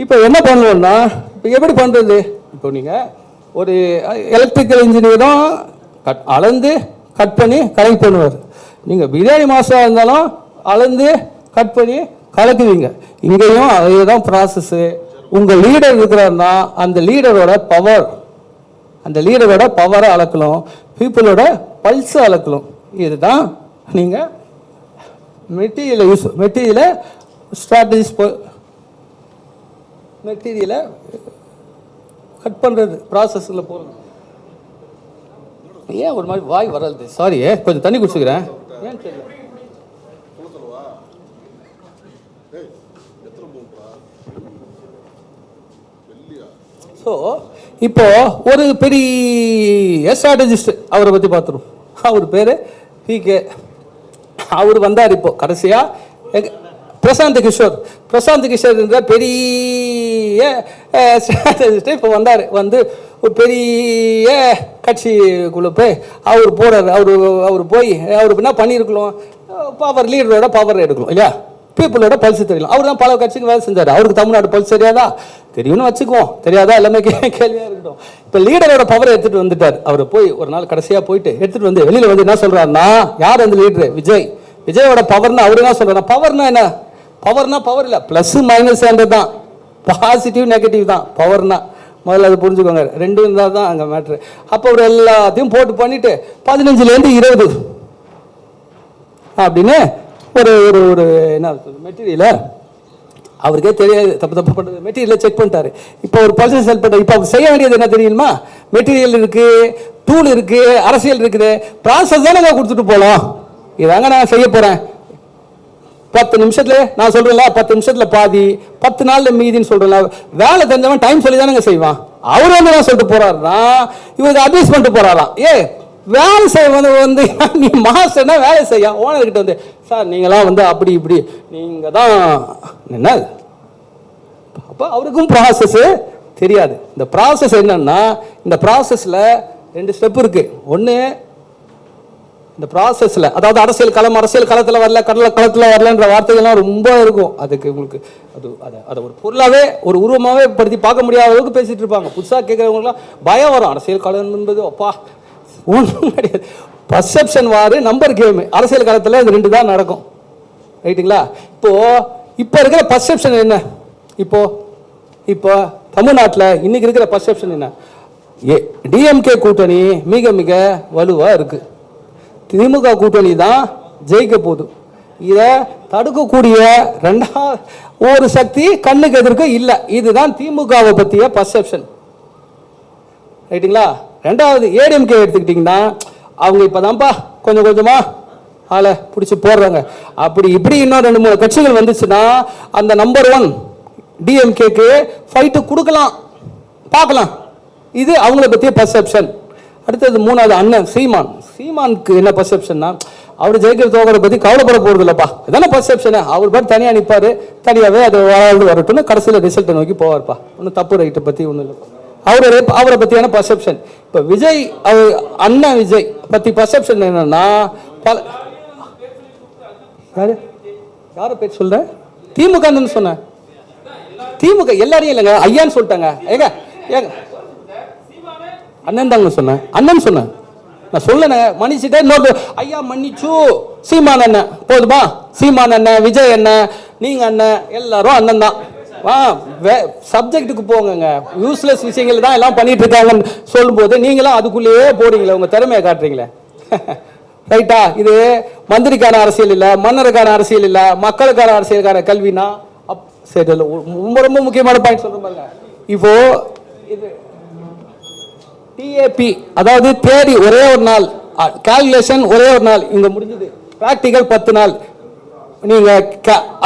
இப்போ என்ன பண்ணுவோம்னா, இப்போ எப்படி பண்ணுறது, இப்போ நீங்கள் ஒரு எலக்ட்ரிக்கல் இன்ஜினியரும் அளந்து கட் பண்ணி கலெக்ட் பண்ணுவார். நீங்கள் பிரியாணி மாஸ்டராக இருந்தாலும் அளந்து கட் பண்ணி கலக்குவீங்க. இங்கேயும் அதே தான் ப்ராசஸ்ஸு. உங்கள் லீடர் இருக்கிறாருன்னா அந்த லீடரோட பவரை அளக்கணும், பீப்புளோட பல்ஸை அளக்கணும். இதுதான் நீங்கள் மெட்டீரியலை ஸ்ட்ராட்டஜிஸ் மெட்டீரியலை கட் பண்ணுறது ப்ராசஸில் போகிறது. ஏன் ஒரு மாதிரி வாய் வராது, சாரி, கொஞ்சம் தண்ணி குடிச்சுக்கிறேன். ஏன் தெரியல. ஸோ இப்போ ஒரு பெரிய ஸ்ட்ராட்டஜிஸ்ட், அவரை பற்றி பார்த்துருவோம். அவர் பேர் PK. அவர் வந்தார் இப்போ கடைசியாக. பிரசாந்த் கிஷோர் என்ற பெரிய ஸ்ட்ராட்டஜிஸ்ட் இப்போ வந்தார். வந்து ஒரு பெரிய கட்சிக்குள்ளே போய் அவர் போகிறார். அவர் போய் அவருக்கு என்ன பண்ணியிருக்கலாம், பவர் லீடரோட பவர் எடுக்கணும் இல்லையா, பீப்புளோட பல்ஸ் தெரியலாம். அவர் தான் பல கட்சிக்கு வேலை செஞ்சார். அவருக்கு தமிழ்நாடு பல்ஸ் தெரியாதா, தெரியும்னு வச்சுக்குவோம், தெரியாதா எல்லாமே கேள்வியாக இருக்கட்டும். இப்போ லீடரோட பவரை எடுத்துகிட்டு வந்துட்டார். அவர் போய் ஒரு நாள் கடைசியாக போயிட்டு எடுத்துகிட்டு வந்து வெளியில் வந்து என்ன சொல்கிறாருன்னா, யார் அந்த லீடரு, விஜயோட பவர்னா அவரு என்ன சொல்கிறார், பவர்னா என்ன, பவர்னா பவர் இல்லை, ப்ளஸ் மைனஸ் தான், பாசிட்டிவ் நெகட்டிவ் தான் பவர்னா. முதல்ல அது புரிஞ்சுக்கோங்க, ரெண்டும் இருந்தால் தான் அங்கே மேட்ரு. அப்போ அவர் எல்லாத்தையும் போட்டு பண்ணிவிட்டு 15லேருந்து 20 அப்படின்னு ஒரு ஒரு என்ன மெட்டீரியலை அவருக்கே தெரியாது, தப்பு பண்ணுறது மெட்டீரியலை செக் பண்ணிட்டாரு. இப்போ ஒரு பர்சன் செல் பண்ணுறாரு. இப்போ அவர் செய்ய வேண்டியது என்ன தெரியுமா, மெட்டீரியல் இருக்குது, டூல் இருக்குது, அரசியல் இருக்குது, ப்ராசஸ் தானே நான் கொடுத்துட்டு போகலாம். இதாங்க நான் செய்ய போகிறேன் 10 நிமிஷத்துல, நான் சொல்கிறேன்ல 10 நிமிஷத்தில் பாதி, 10 நாளில் மீதின்னு சொல்கிறேன்ல. வேலை தெரிஞ்சவன் டைம் சொல்லி தானேங்க செய்வான். அவர் வந்து என்ன சொல்லிட்டு போகிறாருன்னா, இவர் அட்வைஸ் பண்ணிட்டு போகிறாராம். வேலை செய்ய வந்து நீ மாஸ்டர்னா வேலை செய்ய ஓனர்கிட்ட வந்து, சார் நீங்களாம் வந்து அப்படி இப்படி நீங்கள் தான் என்ன. அப்போ அவருக்கும் ப்ராசஸ்ஸு தெரியாது. இந்த ப்ராசஸ் என்னன்னா, இந்த ப்ராசஸில் 2 ஸ்டெப் இருக்குது. ஒன்று, இந்த ப்ராசஸில், அதாவது அரசியல் களத்தில் வரல, களத்தில் வரலன்ற வார்த்தைகள்லாம் ரொம்ப இருக்கும். அதுக்கு உங்களுக்கு அதை ஒரு பொருளாகவே ஒரு உருவமாகவே படுத்தி பார்க்க முடியாத அளவுக்கு பேசிகிட்டு இருப்பாங்க. புதுசாக கேட்குறவங்களாம் பயம் வரும். அரசியல் களம் என்பது அப்பா ஒன்றும் கிடையாது, பர்செப்ஷன் வாரு, நம்பர் கேமு. அரசியல் காலத்தில் இது 2 தான் நடக்கும், ரைட்டுங்களா? இப்போ இருக்கிற பர்செப்ஷன் என்ன, இப்போ தமிழ்நாட்டில் இன்னைக்கு இருக்கிற பர்செப்ஷன் என்ன, டிஎம்கே கூட்டணி மிக மிக வலுவாக இருக்குது, திமுக கூட்டணி தான் ஜெயிக்க போகுது. இதை தடுக்கக்கூடிய 2வது ஒரு சக்தி கண்ணுக்கு எதிர்க்க இல்லை. இதுதான் திமுகவை பற்றிய பர்செப்ஷன், ரைட்டுங்களா? 2வது ஏடிஎம்கே எடுத்துக்கிட்டிங்கன்னா, அவங்க இப்போதான்ப்பா கொஞ்சம் கொஞ்சமாக ஆளை பிடிச்சி போடுறாங்க. அப்படி இப்படி இன்னும் 2-3 கட்சிகள் வந்துச்சுன்னா அந்த நம்பர் 1 டிஎம்கேக்கு ஃபைட்டு கொடுக்கலாம், பார்க்கலாம். இது அவங்கள பற்றிய பர்செப்ஷன். அடுத்தது 3வது அண்ணன் சீமானுக்கு என்ன பர்செப்ஷன்னா, அவர் ஜெயிக்கிற தோக்கிறத பற்றி கவலைப்பட போகிறது இல்லைப்பா, இதான பர்செப்ஷனு. அவர் பாட்டு தனியாக நிற்பார், தனியாகவே அது வாழ்ந்து வரட்டும்னு கடைசியில் ரிசல்ட்டை நோக்கி போவார்ப்பா. ஒன்றும் தப்பு ரைட்டை பற்றி ஒன்றும் இல்லைப்பா. அவரை பற்றியான பர்செப்ஷன். இப்போ விஜய் அவர் அண்ணன் விஜய் பற்றி பர்செப்ஷன் என்னன்னா யாரை பேர் சொல்கிறேன்? திமுக சொன்னேன். திமுக எல்லாரையும் இல்லைங்க, ஐயான்னு சொல்லிட்டாங்க. ஏங்க ஏங்க அண்ணன் தாங்க சொன்னேன், அண்ணன் சொன்னேன். நான் சொல்லணே மன்னிச்சுட்டே இன்னொரு ஐயா மன்னிச்சு சீமான் அண்ணன் போதுமா? சீமான் அண்ணன், விஜய் அண்ணன், நீங்க அண்ணன், எல்லாரும் அண்ணன் தான். சப்ஜெக்டுக்கு போங்க. யூஸ்லெஸ் விஷயங்கள் தான் எல்லாம் பண்ணிட்டு இருக்காங்கன்னு சொல்லும்போது நீங்களும் அதுக்குள்ளேயே போறீங்களே, உங்க திறமையை காட்டுறீங்களே. ரைட்டா? இது மந்திரிக்கான அரசியல் இல்லை, மன்னருக்கான அரசியல் இல்லை, மக்களுக்கான அரசியலுக்கான கல்வினா சரி. ரொம்ப ரொம்ப முக்கியமான பாயிண்ட் சொல்றேன் பாருங்க. இப்போ இது டிஏபி, அதாவது தேடி ஒரே ஒரு நாள், கால்குலேஷன் ஒரே ஒரு நாள் இங்க முடிஞ்சது, பிராக்டிகல் 10 நாள். நீங்க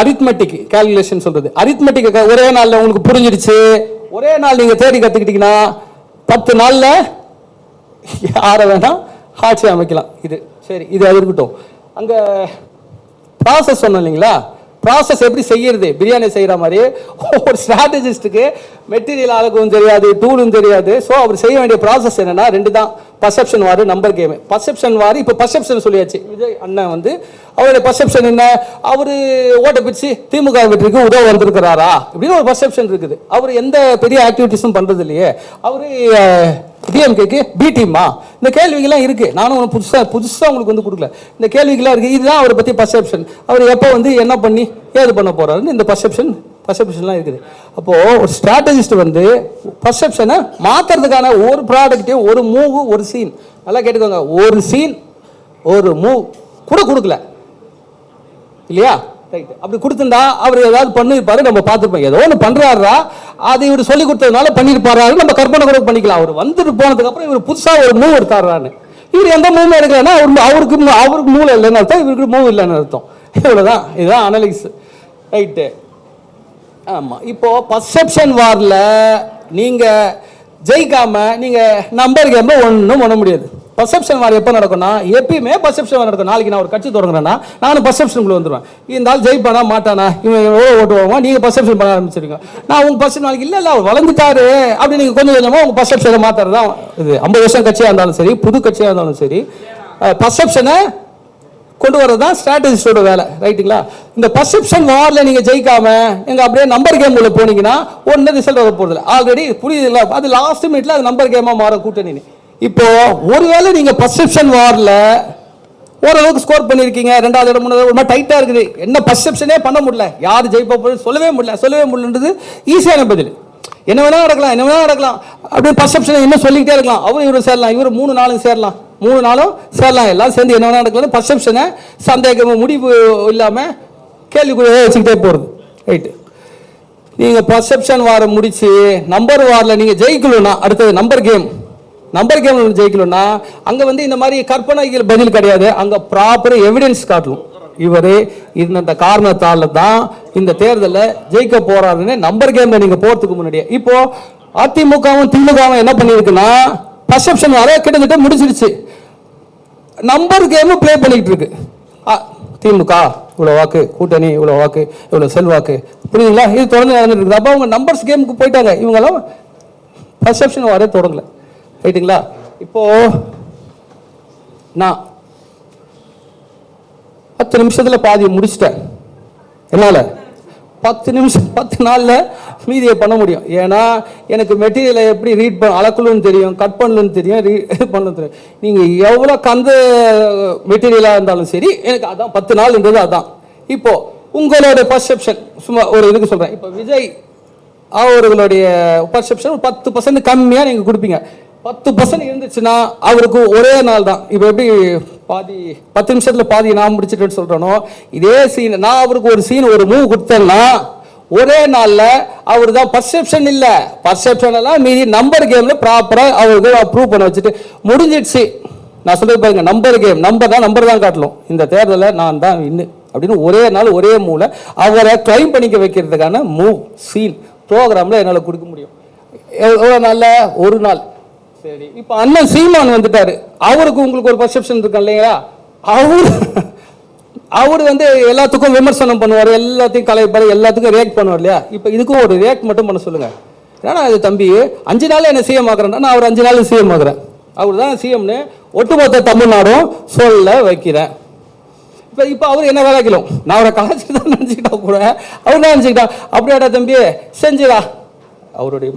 அரித்மெட்டிக் கால்குலேஷன் சொல்றது, அரித்மெட்டிக் ஒரே நாள்ல உங்களுக்கு புரிஞ்சிடுச்சு, ஒரே நாள் நீங்க தேடி கத்துக்கிட்டீங்கன்னா 10 நாள்ல யாரை வேணா ஆட்சி அமைக்கலாம். இது சரி, இது அது இருக்கட்டும். அங்க ப்ராசஸ் சொன்னோம் இல்லைங்களா? ப்ராசஸ் எப்படி செய்யறது? பிரியாணி செய்யற மாதிரி ஒரு ஸ்ட்ராட்டஜிஸ்டுக்கு மெட்டீரியல் அளவுக்கும் தெரியாது, டூலும் தெரியாது. ஸோ அவர் செய்ய வேண்டிய ப்ராசஸ் என்னன்னா 2 தான், பர்செப்ஷன் வார், நம்பர் கேம். பர்செப்ஷன் வார் இப்போ பர்செப்ஷன் சொல்லியாச்சு. விஜய் அண்ணன் வந்து அவருடைய பர்செப்ஷன் என்ன? அவரு ஓட்ட பிடிச்சி திமுக வெற்றிக்கு உதவ வந்திருக்கிறாரா இப்படின்னு ஒரு பர்செப்ஷன் இருக்குது. அவர் எந்த பெரிய ஆக்டிவிட்டிஸும் பண்றது இல்லையே. அவரு டிஎம்கேக்கு பி டீமா? இந்த கேள்விகள்லாம் இருக்கு. நானும் புதுசா உங்களுக்கு வந்து கொடுக்கல. இந்த கேள்விகள்லாம் இருக்கு. இதுதான் அவரை பத்தி பர்செப்ஷன். அவர் எப்போ வந்து என்ன பண்ணி ஏது பண்ண போறாருன்னு இந்த பர்செப்ஷன்லாம் இருக்குது. அப்போ ஒரு ஸ்ட்ராட்டஜிஸ்ட் வந்து பர்செப்ஷனை மாத்துறதுக்கான ஒரு ப்ராடக்ட்டையும், ஒரு மூவ், ஒரு சீன், நல்லா கேட்டுக்கோங்க, ஒரு சீன் ஒரு மூவ் கூட கொடுக்கல இல்லையா? ரைட். அப்படி கொடுத்துருந்தா அவர் ஏதாவது பண்ணிருப்பாரு, நம்ம பார்த்துருப்போம். ஏதோ ஒன்று பண்றாரா, அது இவர் சொல்லி கொடுத்ததுனால பண்ணிருப்பாரு, நம்ம கற்பனை கூட பண்ணிக்கலாம். அவர் வந்துட்டு போனதுக்கு அப்புறம் இவர் புதுசா ஒரு மூவ் எடுத்தாரான்னு. இவர் எந்த மூவும் எடுக்கலன்னா அவருக்கு மூளை இல்லைன்னு அர்த்தம், இவருக்கு மூவ் இல்லைன்னு அர்த்தம். இவ்வளவுதான். இதுதான் அனலிஸ். ரைட்டு. ஆமா. இப்போ பர்செப்ஷன் வார்ல நீங்க ஜெயிக்காம நீங்க நம்பர் கேம்ல ஒன்றும் பண்ண முடியாது. பர்செப்ஷன் வார் எப்போ நடக்கும்னா, எப்பயுமே பர்செப்ஷன் வார் நடக்கும். நாளைக்கு நான் ஒரு கட்சி தொடங்குறேன்னா நானும் பர்செப்ஷனுக்குள்ள வந்துடுவேன். இந்த ஆள் ஜெயிப்பானா மாட்டானா, இவன் எவ்வளோ ஓட்டுவாங்க, நீங்க பர்செப்ஷன் பண்ண ஆரம்பிச்சிருக்கீங்க. நான் உங்க பர்செப்ஷன் நாளைக்கு இல்லை அவர் வளர்ந்துட்டாரு அப்படின்னு நீங்க கொஞ்சம் கொஞ்சமா உங்க பர்செப்ஷனை மாத்துறது தான் இது. 50 வருஷம் கட்சியா இருந்தாலும் சரி, புது கட்சியா இருந்தாலும் சரி, பர்செப்ஷனை கொண்டு வரது தான் ஸ்ட்ராட்டஜிஸ்டோட வேலை. ரைட்டுங்களா? இந்த பர்செப்ஷன் வார்ல நீங்க ஜெயிக்காம நீங்க அப்படியே நம்பர் கேம் உள்ள போனீங்கன்னா ஒன்னும் ரிசல்ட் வர போறது. ஆல்ரெடி புரியுது, அது லாஸ்ட் மினிட்ல அது நம்பர் கேமா மாற கூட்டணி. இப்போ ஒருவேளை நீங்க பர்செப்ஷன் வார்ல ஓரளவுக்கு ஸ்கோர் பண்ணிருக்கீங்க, 2வது இடம் 3வது ஒரு மாதிரி டைட்டா இருக்குது, என்ன பர்செப்ஷனே பண்ண முடியல, யார் ஜெயிப்பா போறது சொல்லவே முடியலன்றது ஈஸியான பதில். என்ன வேணா நடக்கலாம் அப்படின்னு பர்செப்ஷனை இன்னும் சொல்லிக்கிட்டே இருக்கலாம். இவரு சேரலாம், இவர் 3 நாளும் சேரலாம், 3 நாளும் சேரலாம், எல்லாம் சேர்ந்து என்ன வேணா நடக்கலாம். பர்செப்ஷனை சந்தேகம் முடிவு இல்லாம கேள்விக்குரிய வச்சுக்கிட்டே போறது. ரைட்டு. நீங்க பர்செப்ஷன் வார முடிச்சு நம்பர் வார்ல நீங்க ஜெயிக்கணும்னா, அடுத்தது நம்பர் கேம் ஜெயிக்கணும்னா அங்க வந்து இந்த மாதிரி கற்பனைகள் பதில் கிடையாது. அங்க ப்ராப்பர் எவிடன்ஸ் காட்டணும். இவரே இந்த காரணத்தால தான் இந்த தேர்தலில் ஜெயிக்க போறாருன்னு நம்பர் கேம்ல நீங்க போறதுக்கு முன்னாடியே இப்போ அதிமுகவும் திமுகவும் என்ன பண்ணிருக்குன்னா பர்செப்ஷன் வர கிட்டத்தட்ட முடிச்சிருச்சு. நம்பர் கேம் பிளே பண்ணிட்டு இருக்கு. திமுக இவ்வளவு வாக்கு, கூட்டணி இவ்வளவு வாக்கு, இவ்வளவு செல்வாக்கு, புரியுதுங்களா? இது தொடர்ந்து நடந்துட்டு இருக்குது. அப்போ அவங்க நம்பர்ஸ் கேமுக்கு போயிட்டாங்க. இவங்கெல்லாம் பர்செப்ஷன் வர தொடங்கல. ரைட்டுங்களா? இப்போ நான் 10 நிமிஷத்துல பாதி முடிச்சிட்டேன். என்னால 10 நிமிஷம் 10 நாள்ல மீதியை பண்ண முடியும். ஏன்னா எனக்கு மெட்டீரியலை எப்படி ரீட் அளக்கணும்னு தெரியும், கட் பண்ணணும்னு தெரியும், பண்ணணும் தெரியும். நீங்க எவ்வளோ கந்த மெட்டீரியலா இருந்தாலும் சரி, எனக்கு அதான் 10 நாள் இருந்தது. அதான் இப்போ உங்களோட பர்செப்ஷன் சும்மா ஒரு இதுக்கு சொல்றேன். இப்போ விஜய் அவர்களுடைய பர்செப்ஷன் 10% கம்மியா நீங்க கொடுப்பீங்க. 10% இருந்துச்சுன்னா அவருக்கு ஒரே நாள் தான். இப்போ எப்படி பாதி 10 நிமிஷத்துல பாதி நான் முடிச்சிட்டேன்னு சொல்றேனோ, இதே சீன் நான் அவருக்கு ஒரு சீன் ஒரு மூவ் கொடுத்தேன்னா ஒரே நாள்ல அவரு தான் பர்செப்ஷன் இல்ல, பர்செப்ஷன் எல்லாம் மீதி நம்பர் கேம்ல ப்ராப்பரா அவருக்கு ப்ரூவ் பண்ண வச்சுட்டு முடிஞ்சிடுச்சு. நான் சொல்றது பாருங்க, நம்பர் கேம், நம்பர் தான் காட்டணும். இந்த தேர்தலில் நான் தான் இன்னும் அப்படின்னு ஒரே நாள் ஒரே மூவ்ல அவரை கிளைம் பண்ணிக்க வைக்கிறதுக்கான மூவ் சீன் ப்ரோக்ராம்ல என்னால் கொடுக்க முடியும். எவ்வளோ நாள்ல? ஒரு நாள். சரி. இப்போ அண்ணன் சீமான் வந்துட்டாரு. அவருக்கு உங்களுக்கு ஒரு பர்செப்ஷன் இருக்கு இல்லைங்களா? அவர் வந்து எல்லாத்துக்கும் விமர்சனம் பண்ணுவார், எல்லாத்தையும் கலைப்பாரு, எல்லாத்துக்கும் ரியாக்ட் பண்ணுவார் இல்லையா? இப்போ இதுக்கும் ஒரு ரியாக்ட் மட்டும் பண்ண சொல்லுங்க. ஏன்னா இது தம்பி 5 நாள் என்ன சிஎம் ஆக்குறேன்னா நான் அவர் 5 நாள் சிஎம் ஆக்குறேன், அவர் தான் சிஎம்னு ஒட்டுமொத்த தமிழ்நாடும் சொல்ல வைக்கிறேன். இப்போ அவர் என்ன வேலைக்கலும் நான் அவரை கலாச்சாரம் தான் நினச்சிக்கிட்டா கூட அவர் தான் நினச்சிக்கிட்டா அப்படியாடா தம்பி செஞ்சுடா, அவருடைய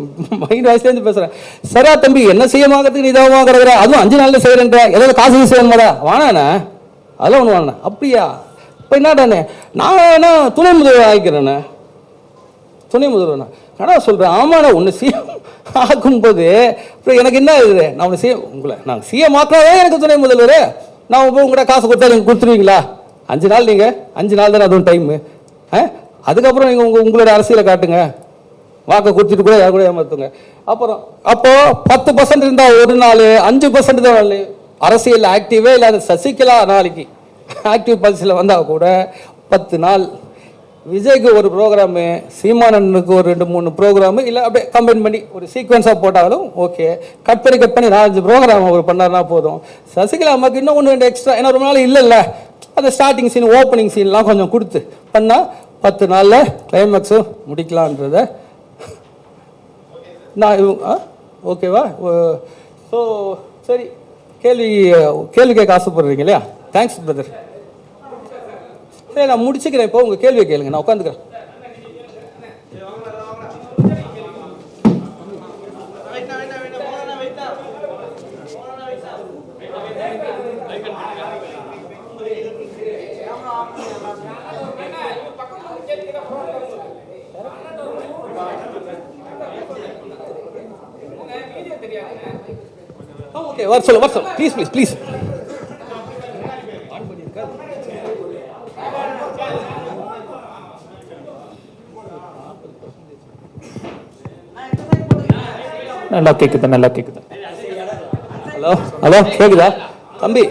மைண்ட் வாய்ஸ்லேருந்து பேசுகிறேன். சரியா தம்பி என்ன செய்யமாக்கிறதுக்கு நீ இதாகமாக கிடக்குற, அதுவும் 5 நாளில் செய்கிறேன்ற ஏதாவது காசு செய்யணுமாடா வாணாண்ணே அதெல்லாம் ஒன்று வாண்ணே அப்படியா இப்போ என்னடாண்ணே நான் வேணா துணை முதல்வர் ஆகிக்கிறேண்ணே துணை முதல்வர்ண்ணா கடா சொல்கிறேன் ஆமாண்ணா ஒன்று சிஎம் ஆக்கும்போது அப்புறம் எனக்கு என்ன இது நான் ஒன்று சிஎம் உங்களை நான் சிஎம் ஆக்கினாவே எனக்கு துணை முதல்வர் நான் உங்கள்கிட்ட காசு கொடுத்தா நீங்கள் கொடுத்துருவீங்களா 5 நாள் நீங்கள் 5 நாள் தானே அதுவும் டைமு அதுக்கப்புறம் நீங்கள் உங்களோட அரசியலை காட்டுங்க வாக்கை கொடுத்துட்டு கூட யார் கூட ஏமாத்துங்க. அப்போ 10% இருந்தால் ஒரு நாள் 5% தான் அரசியல் ஆக்டிவே இல்லாத சசிகலா நாளைக்கு ஆக்டிவ் பல்ஸில் வந்தால் கூட 10 நாள் விஜய்க்கு ஒரு ப்ரோக்ராமு சீமானனுக்கு ஒரு 2-3 ப்ரோக்ராமு இல்லை அப்படியே கம்பைன் பண்ணி ஒரு சீக்வன்ஸாக போட்டாலும் ஓகே, கட் பண்ணி 4-5 ப்ரோக்ராம் அவர் பண்ணார்னா போதும். சசிகலா அம்மாவுக்கு இன்னும் 1-2 எக்ஸ்ட்ரா ஏன்னா ரொம்ப நாள் இல்லைல்ல அந்த ஸ்டார்டிங் சீன் ஓப்பனிங் சீன்லாம் கொஞ்சம் கொடுத்து பண்ணால் 10 நாளில் கிளைமேக்ஸும் முடிக்கலான்றத நான் ஓகேவா. ஸோ சரி கேள்வி கேட்க ஆசைப்படுறீங்க இல்லையா, தேங்க்ஸ் பிரதர். சரி நான் முடிச்சுக்கிறேன், இப்போ உங்கள் கேள்வியை கேளுங்க நான் உட்காந்துக்கிறேன். ஓகே வர சொல்ல ப்ளீஸ் நல்லா கேக்குது. ஹலோ கேக்குதா தம்பி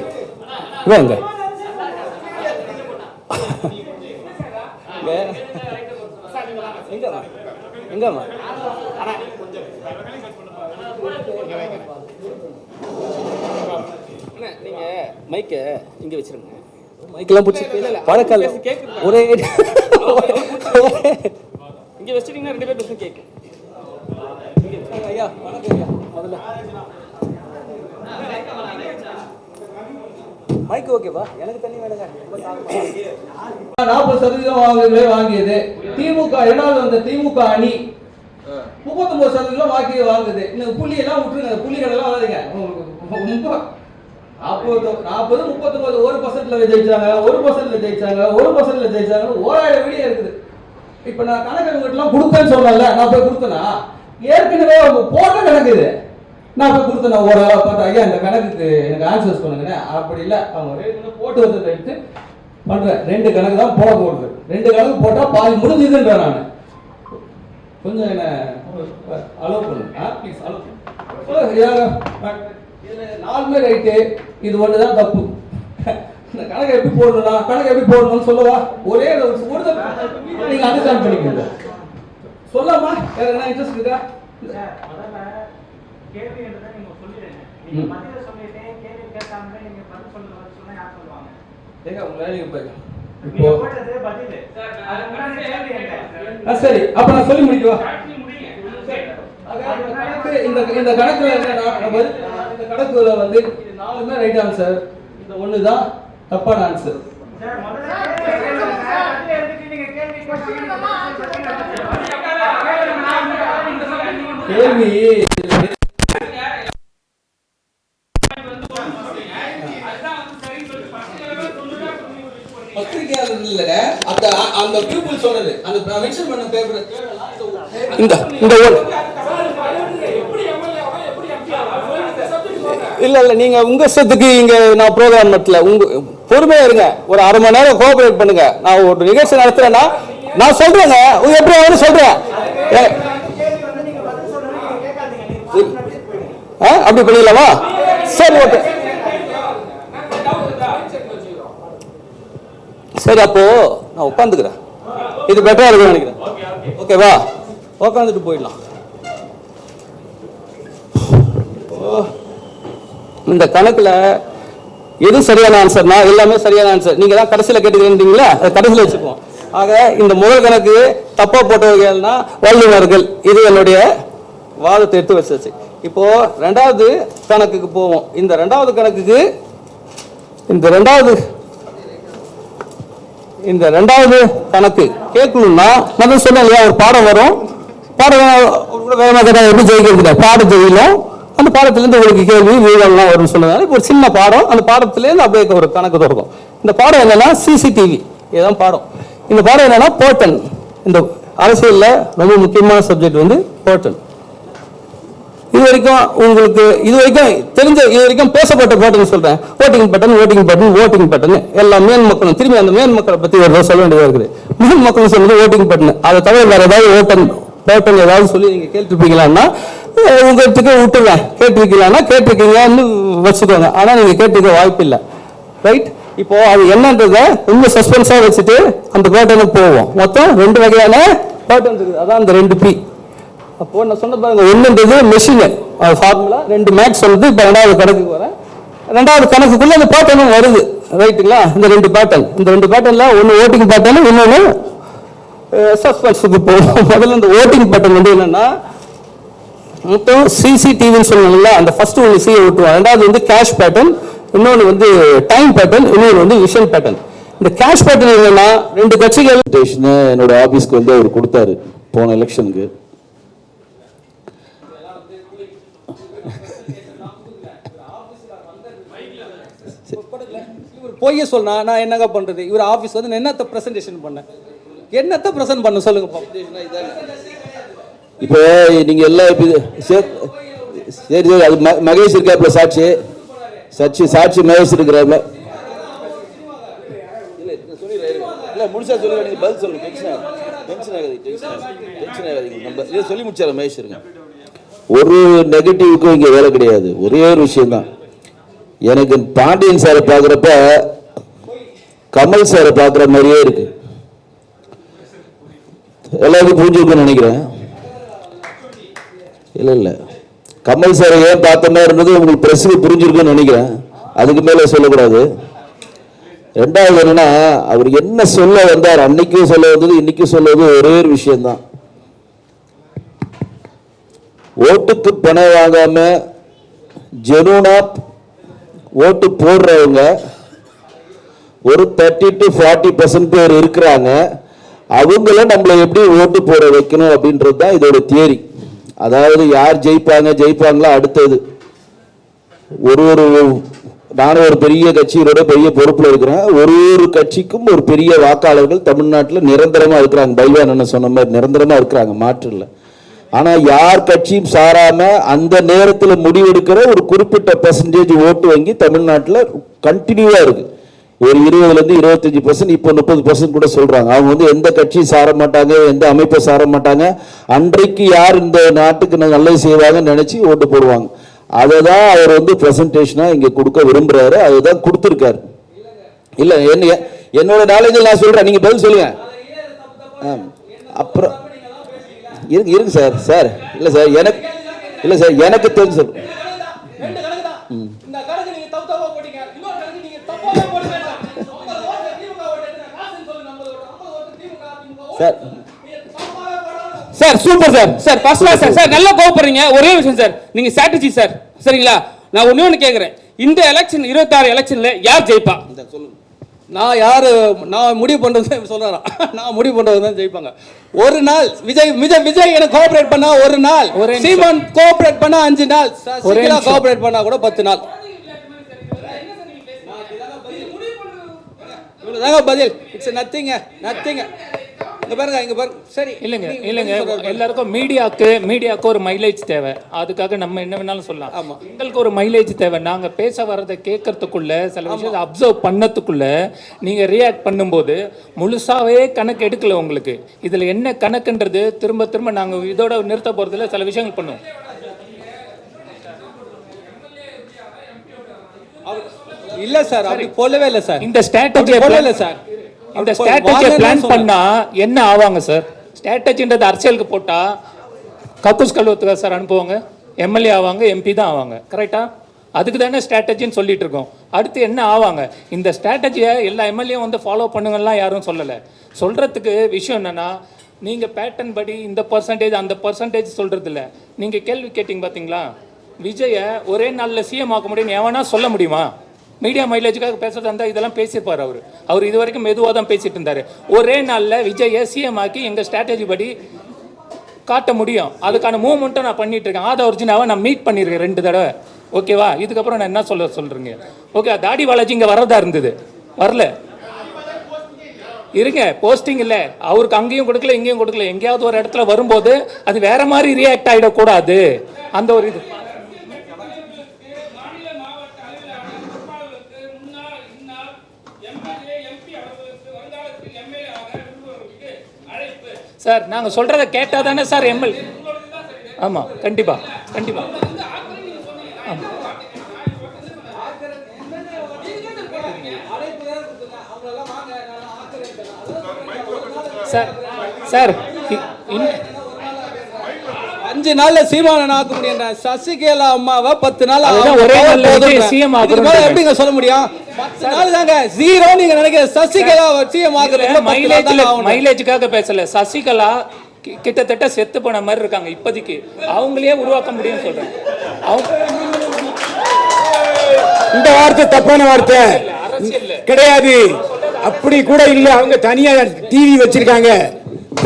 இவங்க எங்கம்மா நீங்க மைக்க இங்க வச்சிருங்க, மைக்கெல்லாம் பிடிச்சி பழக்கல ஒரே இங்க வச்சிட்டீங்கன்னா 2 பேர் பேசும் கேட்கும். ஐயா வணக்கம் ஐயா, முதல்ல மைக் ஓகேவா, எனக்கு தண்ணி வேணுங்க. 40% வாங்கியது திமுக, 2வது வந்த திமுக அணி 39% வாங்குது. இந்த புள்ளியெல்லாம் விட்டுருங்க, புள்ளிகளெல்லாம் வராதுங்க. 40, 39 1%ல ஜெயிச்சாங்க, 1%ல ஜெயிச்சாங்க, 1%ல ஜெயிச்சாங்க, 1000 வீடியோ இருக்குது. இப்போ நான் கணக்கு உங்கள்கிட்டலாம் கொடுத்தேன்னு சொன்னேன்ல, நான் போய் கொடுத்தேனா ஏற்கனவே அவங்க போட்ட கணக்கு இது, நான் போய் கொடுத்தேன் ஒரு ஆளை பார்த்து ஐயா இந்த கணக்குக்கு எனக்கு ஆன்சர்ஸ் பண்ணுங்கண்ணே. அப்படி இல்லை, அவங்க போட்டு வந்து எடுத்து பண்ணுறேன். 2 கணக்கு தான் போட போடுது, 2 கணக்கு போட்டால் பாதி முடிஞ்சுதுன்றேன். நான் கொஞ்சம் என்ன அலோவ் பண்ணுங்க ப்ளீஸ், அலோவ் பண்ணுங்க. 4மே ரைட்டு, இது ஒன்று தான் தப்பு. இந்த கணக்கு எப்படி போடணும்னு சொல்லவா, ஒரே ஒரு நீங்கள் அண்டர்ஸ்டாண்ட் பண்ணிக்கோங்க. சொல்லாமா வேற என்ன இன்ட்ரெஸ்ட் இருக்கா? சரி அப்ப நான் சொல்லி முடிக்கவா? இந்த கணக்குல இந்த கணக்குல வந்து 4மே ரைட் ஆன்சர், இந்த 1 தான் தப்பான ஆன்சர். கேள்வி பத்திரிகையாளர் இல்ல, அந்த பீப்புள் சொன்னது, அந்த மென்ஷன் பண்ண பேப்பர் இந்த இல்ல நீங்க உங்க இஷ்டத்துக்கு இங்க நான் ப்ரோக்ராம் நடத்தல, உங்க பொறுமையா இருங்க, ஒரு 1/2 மணி நேரம் கோஆபரேட் பண்ணுங்க. நான் ஒரு நிகழ்ச்சி நடத்துறேன்னா நான் சொல்றேங்க, எப்படி அவரு சொல்றேன் அப்படி பண்ணிடலாமா? சரி ஓகே, சரி அப்போ நான் உட்காந்துக்கிறேன், இது பெட்டரா இருக்கும்னு நினைக்கிறேன். ஓகேவா, உட்காந்துட்டு போயிடலாம். இந்த கணக்குல எது சரியான ஆன்சர்னா எல்லாமே சரியான ஆன்சர். நீங்க தான் கடைசியில் கேட்டுக்கிறீங்களா, கடைசியில் வச்சுக்குவோம். ஆக இந்த முதல் கணக்கு தப்பா போட்டவர்கள்னா வல்லுநர்கள், இது என்னுடைய வாதத்தை எடுத்து வச்சாச்சு. இப்போ ரெண்டாவது கணக்குக்கு போவோம். இந்த ரெண்டாவது கணக்குக்கு இந்த ரெண்டாவது கணக்கு கேட்கணும்னா நான் சொன்னேன் இல்லையா, ஒரு பாடம் வரும். பாடம் வேகமாக எப்படி ஜெயிக்கிறது பாடம் தெரியலும். அந்த பாடத்திலேருந்து உங்களுக்கு கேள்வி விவரம்லாம் வரும்னு சொன்னதால இப்போ ஒரு சின்ன பாடம். அந்த பாடத்திலேருந்து அப்படியே ஒரு கணக்கு தொடங்கும். இந்த பாடம் என்னன்னா சிசிடிவி, இதுதான் பாடம். இந்த பாடம் என்னன்னா போர்ட்டல். இந்த அரசியல்ல ரொம்ப முக்கியமான சப்ஜெக்ட் வந்து போர்ட்டல். இது வரைக்கும் உங்களுக்கு இது வரைக்கும் பேசப்பட்ட போர்ட்டல் சொல்றேன். ஓட்டிங் பட்டன் எல்லாம் மேல் மக்களும் திரும்பி அந்த மேல் மக்களை பத்தி ஒரு சொல்ல வேண்டியதாக இருக்குது. மேல் மக்கள் சொல்றது ஓட்டிங் பட்டன். அதை தவிர வேற ஏதாவது போர்ட்டல் ஏதாவது சொல்லி நீங்க கேட்டிருப்பீங்களான்னா உங்களுக்கு விட்டுருவேன். கேட்டிருக்கீங்கன்னு வச்சுக்கோங்க. ஆனா நீங்க கேட்டிருக்க வாய்ப்பு இல்லை. ரைட்? இப்போ அது என்னன்றத இன்னும் சஸ்பென்ஸா வச்சுட்டு அந்த பேட்டர்னுக்கு போவோம். மொத்தம் 2 வகையான பேட்டர்ன் இருக்குது. அதான் அந்த 2P. அப்போ நான் சொன்ன பாருங்க, ஒன்றுன்றது மெஷின் ஃபார்முலா, 2 மேக்ஸ் சொல்லுது. இப்போ ரெண்டாவது கணக்குக்கு வரேன். ரெண்டாவது கணக்குக்குள்ள அந்த பேட்டர்னும் வருது. ரைட்டுங்களா? இந்த 2 பேட்டர்ன்ல ஒன்று ஓட்டிங் பேட்டர்ன், இன்னொன்று சஸ்பென்ஸுக்கு போகும். முதல்ல இந்த ஓட்டிங் பேட்டர்ன் வந்து என்னன்னா மொத்தம் சிசிடிவின்னு சொல்லுவாங்கல்ல, அந்த ஃபர்ஸ்ட் ஒன்று சியை விட்டுருவாங்க. ரெண்டாவது வந்து கேஷ் பேட்டர்ன், இன்னொன்று வந்து டைம் பேட்டர்ன், இன்னொன்று வந்து விஷன் பேட்டர்ன். இந்த கேஷ் பேட்டர்ன் என்னன்னா 2 கட்சிகள் என்னோட ஆபீஸ்க்கு வந்து அவர் கொடுத்தாரு போன எலெக்ஷனுக்கு. பொய்ய சொன்னா நான் என்னங்க பண்றது? இவர் ஆபீஸ் வந்து என்னத்த பிரசன்டேஷன் பண்ண சொல்லுங்க. இப்போ நீங்க எல்லாம் சரி அது மகேஷ் இருக்காப்ல, சாட்சி மகேஷ் இருக்கிறாப்ல. இல்ல முடிச்சா சொல்லுங்க, நீங்க பதில் சொல்லுங்க. டென்ஷன் ஆகாதீங்க. நம்ம சொல்லி முடிச்சார மகேஷ் இருங்க. ஒரு நெகட்டிவ்க்கும் இங்க வேலை கிடையாது. ஒரே ஒரு விஷயம் தான். எனக்கு பாண்டியன் சாரை பார்க்குறப்ப கமல் சாரை பார்க்குற மாதிரியே இருக்கு. எல்லாருக்கும் புரிஞ்சுக்கணும்னு நினைக்கிறேன். இல்லை கமல் சாரை ஏன் பார்த்த மாதிரி இருந்தது உங்களுக்கு பிரஸுக்கு புரிஞ்சிருக்குன்னு நினைக்கிறேன். அதுக்கு மேலே சொல்லக்கூடாது. ரெண்டாவது என்னன்னா, அவர் என்ன சொல்ல வந்தார், அன்னைக்கும் சொல்ல வந்தது இன்னைக்கும் சொல்லுவது ஒரே ஒரு விஷயம்தான். ஓட்டுக்கு பணம் வாங்காம ஜெனூனா ஓட்டு போடுறவங்க ஒரு 30 to 40% பேர் இருக்கிறாங்க. அவங்கள நம்மளை எப்படி ஓட்டு போட வைக்கணும் அப்படின்றது தான் இதோட தியரி. அதாவது யார் ஜெயிப்பாங்களா அடுத்தது. நானும் ஒரு பெரிய கட்சியோட பெரிய பொறுப்புல இருக்கிறேன். ஒரு கட்சிக்கும் ஒரு பெரிய வாக்காளர்கள் தமிழ்நாட்டில் நிரந்தரமா இருக்கிறாங்க. பைவான் என்ன சொன்ன மாதிரி நிரந்தரமா இருக்கிறாங்க, மாற்று இல்லை. ஆனா யார் கட்சியும் சாராம அந்த நேரத்தில் முடிவெடுக்கிற ஒரு குறிப்பிட்ட பெர்சன்டேஜ் ஓட்டு வங்கி தமிழ்நாட்டில் கண்டினியூவா இருக்கு. ஒரு 20% 25%, இப்போ 30% கூட சொல்றாங்க. அவங்க வந்து எந்த கட்சியும் சார மாட்டாங்க, எந்த அமைப்பை சார மாட்டாங்க. அன்றைக்கு யார் இந்த நாட்டுக்கு நல்லது செய்வாங்கன்னு நினைச்சு ஓட்டு போடுவாங்க. அதை தான் அவர் வந்து பிரசன்டேஷனா இங்க கொடுக்க விரும்புறாரு. அதுதான் கொடுத்துருக்காரு. இல்ல என்னோட நாலேஜில் நான் சொல்றேன், நீங்க பதில் சொல்லுங்க. அப்புறம் இருக்கு சார் இல்ல சார் எனக்கு தெரிஞ்சு sir sir super sir first class sir நல்லா கோவப்படுறீங்க. ஒரே விஷயம் சார், நீங்க ஸ்ட்ராட்டஜி சார், சரிங்களா? நான் ஒண்ணு கேக்குறேன். இந்த எலெக்ஷன் 26 எலெக்ஷன்ல யார் ஜெயிப்பா? சொல்லுங்க. நான் முடிவு பண்றது சொல்றேன். நான் முடிவு பண்றது தான் ஜெயிப்பாங்க. ஒரு நாள் விஜய் எனக்கு கோஆபரேட் பண்ணா ஒரு நாள், சீமான் கோஆபரேட் பண்ணா 5 நாள், சசிகலா கோஆபரேட் பண்ணா கூட 10 நாள். இவ்வளவுதாங்க பதில். It's nothing. இங்க பாருங்க சரி. இல்லைங்க எல்லாருக்கும் மீடியாவுக்கு ஒரு மைலேஜ் தேவை. அதுக்காக நம்ம என்ன வேணாலும் சொல்லலாம். ஆமா, எங்களுக்கு ஒரு மைலேஜ் தேவை. நாங்க பேச வர்றதை கேட்கறதுக்குள்ள, சில விஷயத்தை அப்சர்வ் பண்ணதுக்குள்ள நீங்க ரியாக்ட் பண்ணும்போது முழுசாவே கணக்கு எடுக்கல. உங்களுக்கு இதுல என்ன கணக்குன்றது திரும்ப நாங்க இதோட நிறுத்த போறதுல சில விஷயங்கள் பண்ணுவோம். இல்ல சார், அப்படி போலவே இல்ல சார். இந்த ஸ்ட்ராட்டஜி போலவே சார். இந்த ஸ்ட்ராட்டஜியை பிளான் பண்ணா என்ன ஆவாங்க சார்? ஸ்ட்ராட்டஜின்றது அரசியலுக்கு போட்டா கக்கூஸ் கழுவத்துக்கா சார் அனுப்புவாங்க? எம்எல்ஏ ஆவாங்க, எம்பி தான் ஆவாங்க. கரெக்டா? அதுக்கு தானே ஸ்ட்ராட்டஜின்னு சொல்லிட்டு இருக்கோம். அடுத்து என்ன ஆவாங்க? இந்த ஸ்ட்ராட்டஜியை எல்லா எம்எல்ஏ வந்து ஃபாலோ பண்ணுங்கலாம் யாரும் சொல்லலை. சொல்றதுக்கு விஷயம் என்னன்னா, நீங்கள் பேட்டர்ன் படி இந்த பர்சன்டேஜ் அந்த பர்சன்டேஜ் சொல்கிறது இல்லை. நீங்கள் கேள்வி கேட்டிங்க பார்த்தீங்களா, விஜயை ஒரே நாளில் சிஎம் ஆக்க முடியும்னு எவனா சொல்ல முடியுமா? மீடியா மைலேஜுக்காக பேசுறதா இருந்தால் இதெல்லாம் பேசியிருப்பார். அவர் இது வரைக்கும் மெதுவாக தான் பேசிட்டு இருந்தார். ஒரே நாளில் விஜயை சிஎம் ஆக்கி எங்கள் ஸ்ட்ராட்டஜி படி காட்ட முடியும். அதுக்கான மூவ்மெண்ட்டை நான் பண்ணிட்டு இருக்கேன். ஆதா ஒரிஜினாவை நான் மீட் பண்ணியிருக்கேன் 2 தடவை. ஓகேவா? இதுக்கப்புறம் நான் என்ன சொல்கிறீங்க? ஓகே, தாடி பாலாஜி இங்கே வரதா இருந்தது, வரல. இருங்க, போஸ்டிங் இல்லை அவருக்கு, அங்கேயும் கொடுக்கல இங்கேயும் கொடுக்கல. எங்கேயாவது ஒரு இடத்துல வரும்போது அது வேற மாதிரி ரியாக்ட் ஆகிடக்கூடாது. அந்த ஒரு இது சார், நாங்கள் சொல்கிறத கேட்டால் தானே சார் எம்எல். ஆமாம், கண்டிப்பாக கண்டிப்பாக. சார் சார் 5 நாள்ல சீமானன் ஆக்க முடியும். சசிகலா அம்மாவை 10 நாள் ஒரே நாள்ல சிஎம் ஆக்குறது எப்படிங்க சொல்ல முடியும்? 10 நாள் தாங்க ஜீரோ நீங்க நினைக்கிற. சசிகலா சிஎம் ஆக்குறது மைலேஜுக்காக பேசல. சசிகலா கிட்டத்தட்ட செத்து போன மாதிரி இருக்காங்க இப்போதைக்கு. அவங்களே உருவாக்க முடியும்னு சொல்றேன். இந்த வார்த்தை தப்பான வார்த்தை கிடையாது. அப்படி கூட இல்ல. அவங்க தனியா டிவி வச்சிருக்காங்க.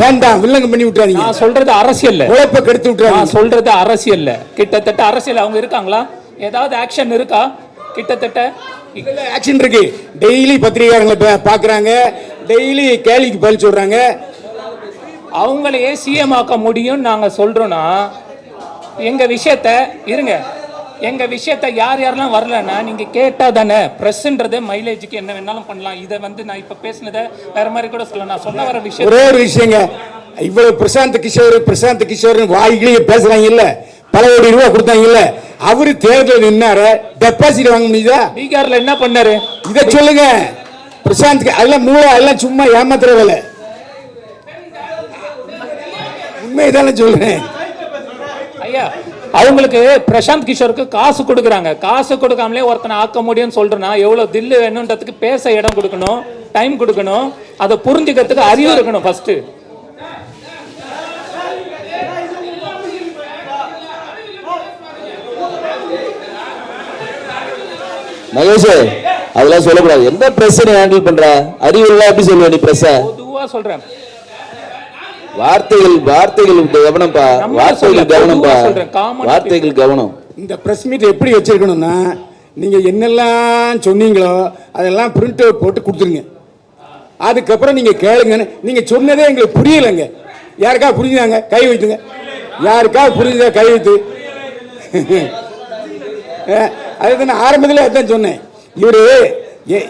வேண்டாம், வில்லங்க பண்ணி விட்டுறாதீங்க. நான் சொல்றது அரசியல், உழைப்ப கெடுத்து விட்டுறாதீங்க. நான் சொல்றது அரசியல். கிட்டத்தட்ட அரசியல் அவங்க இருக்காங்களா? ஏதாவது ஆக்ஷன் இருக்கா? கிட்டத்தட்ட ஆக்ஷன் இருக்கு. டெய்லி பத்திரிகையாளர்களை பாக்குறாங்க, டெய்லி கேள்விக்கு பதில் சொல்றாங்க. அவங்களையே சிஎம் ஆக்க முடியும் நாங்க சொல்றோம்னா, எங்க விஷயத்த இருங்க, எங்க விஷயத்த யார் யாரெல்லாம் வரலன்னா நீங்க கேட்டா தானே. பிரஸ்ன்றது மைலேஜுக்கு என்ன வேணாலும் பண்ணலாம். இதை நான் இப்ப பேசினதை வேற மாதிரி கூட சொல்லலாம். நான் சொன்ன வர விஷயம் ஒரே ஒரு விஷயங்க. இவ்வளவு பிரசாந்த் கிஷோர் வாய்களையே பேசுறாங்க இல்ல, பல கோடி ரூபாய் கொடுத்தாங்க இல்ல. அவரு தேர்தல் நின்னாரு, டெபாசிட் வாங்க முடியுதா? பீகார்ல என்ன பண்ணாரு இதை சொல்லுங்க. பிரசாந்த் அதெல்லாம் மூளை, எல்லாம் சும்மா ஏமாத்துற வேலை. உண்மைதானே சொல்றேன் ஐயா. அவங்களுக்கு பிரசாந்த் கிஷோருக்கு காசு கொடுக்குறாங்க. காசு கொடுக்காமலே ஒருத்தனை ஆக்க முடியும்னு சொல்றேன்னா எவ்வளவு தில்லு வேணும்ன்றதுக்கு பேச இடம் கொடுக்கணும், டைம் கொடுக்கணும், அதை புரிஞ்சுக்கிறதுக்கு அறிவு இருக்கணும் ஃபர்ஸ்ட். மகேஷ், அதெல்லாம் சொல்லக்கூடாது. எந்த பிரச்சனை ஹேண்டில் பண்ற? அறிவு எல்லாம் எப்படி சொல்லுவ நீ? பிரச்சனை பொதுவா சொல்றேன். வார்த்தைகள் கவனம்பா, வார்த்தைகள் கவனம்பா, வார்த்தைகள் கவனம். இந்த பிரஸ் மீட் எப்படி வச்சிருக்கணும்னா, நீங்க என்னெல்லாம் சொன்னீங்களோ அதெல்லாம் பிரிண்ட் அவுட் போட்டு கொடுத்துருங்க. அதுக்கப்புறம் நீங்க கேளுங்கன்னு. நீங்க சொன்னதே எங்களுக்கு புரியலைங்க. யாருக்கா புரிஞ்சுதாங்க கை வைத்துங்க. யாருக்கா புரிஞ்சுதா கை வைத்து. அதுதான் ஆரம்பத்தில் அதான் சொன்னேன். இவரு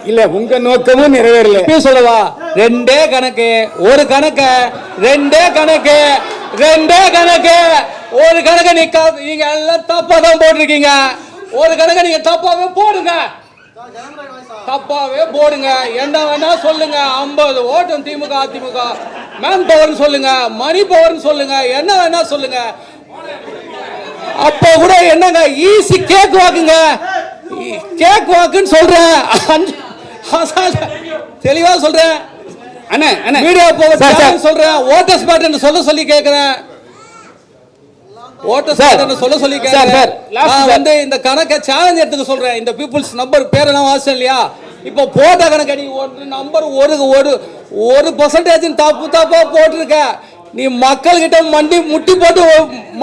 இல்ல, உங்க நோக்கமும் நிறைவேறல. சொல்லவா? 2 கணக்கு, ஒரு கணக்கு, 2 கணக்கு, 2 கணக்கு, ஒரு கணக்கு. நீங்க எல்லாம் தப்பா தான் போட்டிருக்கீங்க. ஒரு கணக்கு நீங்க தப்பாவே போடுங்க, தப்பாவே போடுங்க. என்ன வேணா சொல்லுங்க. 50 ஓட்டம் திமுக அதிமுக. மேன் பவர் சொல்லுங்க, மணி பவர் சொல்லுங்க, என்ன வேணா சொல்லுங்க. அப்ப கூட என்னங்க ஈஸி கேக் வாக்குங்க. கேக் வாக்குன்னு சொல்றேன், தெளிவா சொல்றேன். அண்ணே அண்ணே மீடியா போக சொல்றேன். ஓட்டர்ஸ் பேட்டர்ன் சொல்ல சொல்லி கேக்குறேன். ஓட்டர்ஸ் பேட்டர்ன் சொல்ல சொல்லி கேக்குறேன். நான் இந்த கணக்கை சேலஞ்ச் எடுத்துக்க சொல்றேன். இந்த பீப்புள்ஸ் நம்பர் பேரெல்லாம் வாசம் இல்லையா? இப்போ போட்ட கணக்கு நீ ஒரு நம்பர் ஒரு பர்சன்டேஜ் தப்பா போட்டிருக்க. நீ மக்கள் கிட்ட முட்டி போட்டு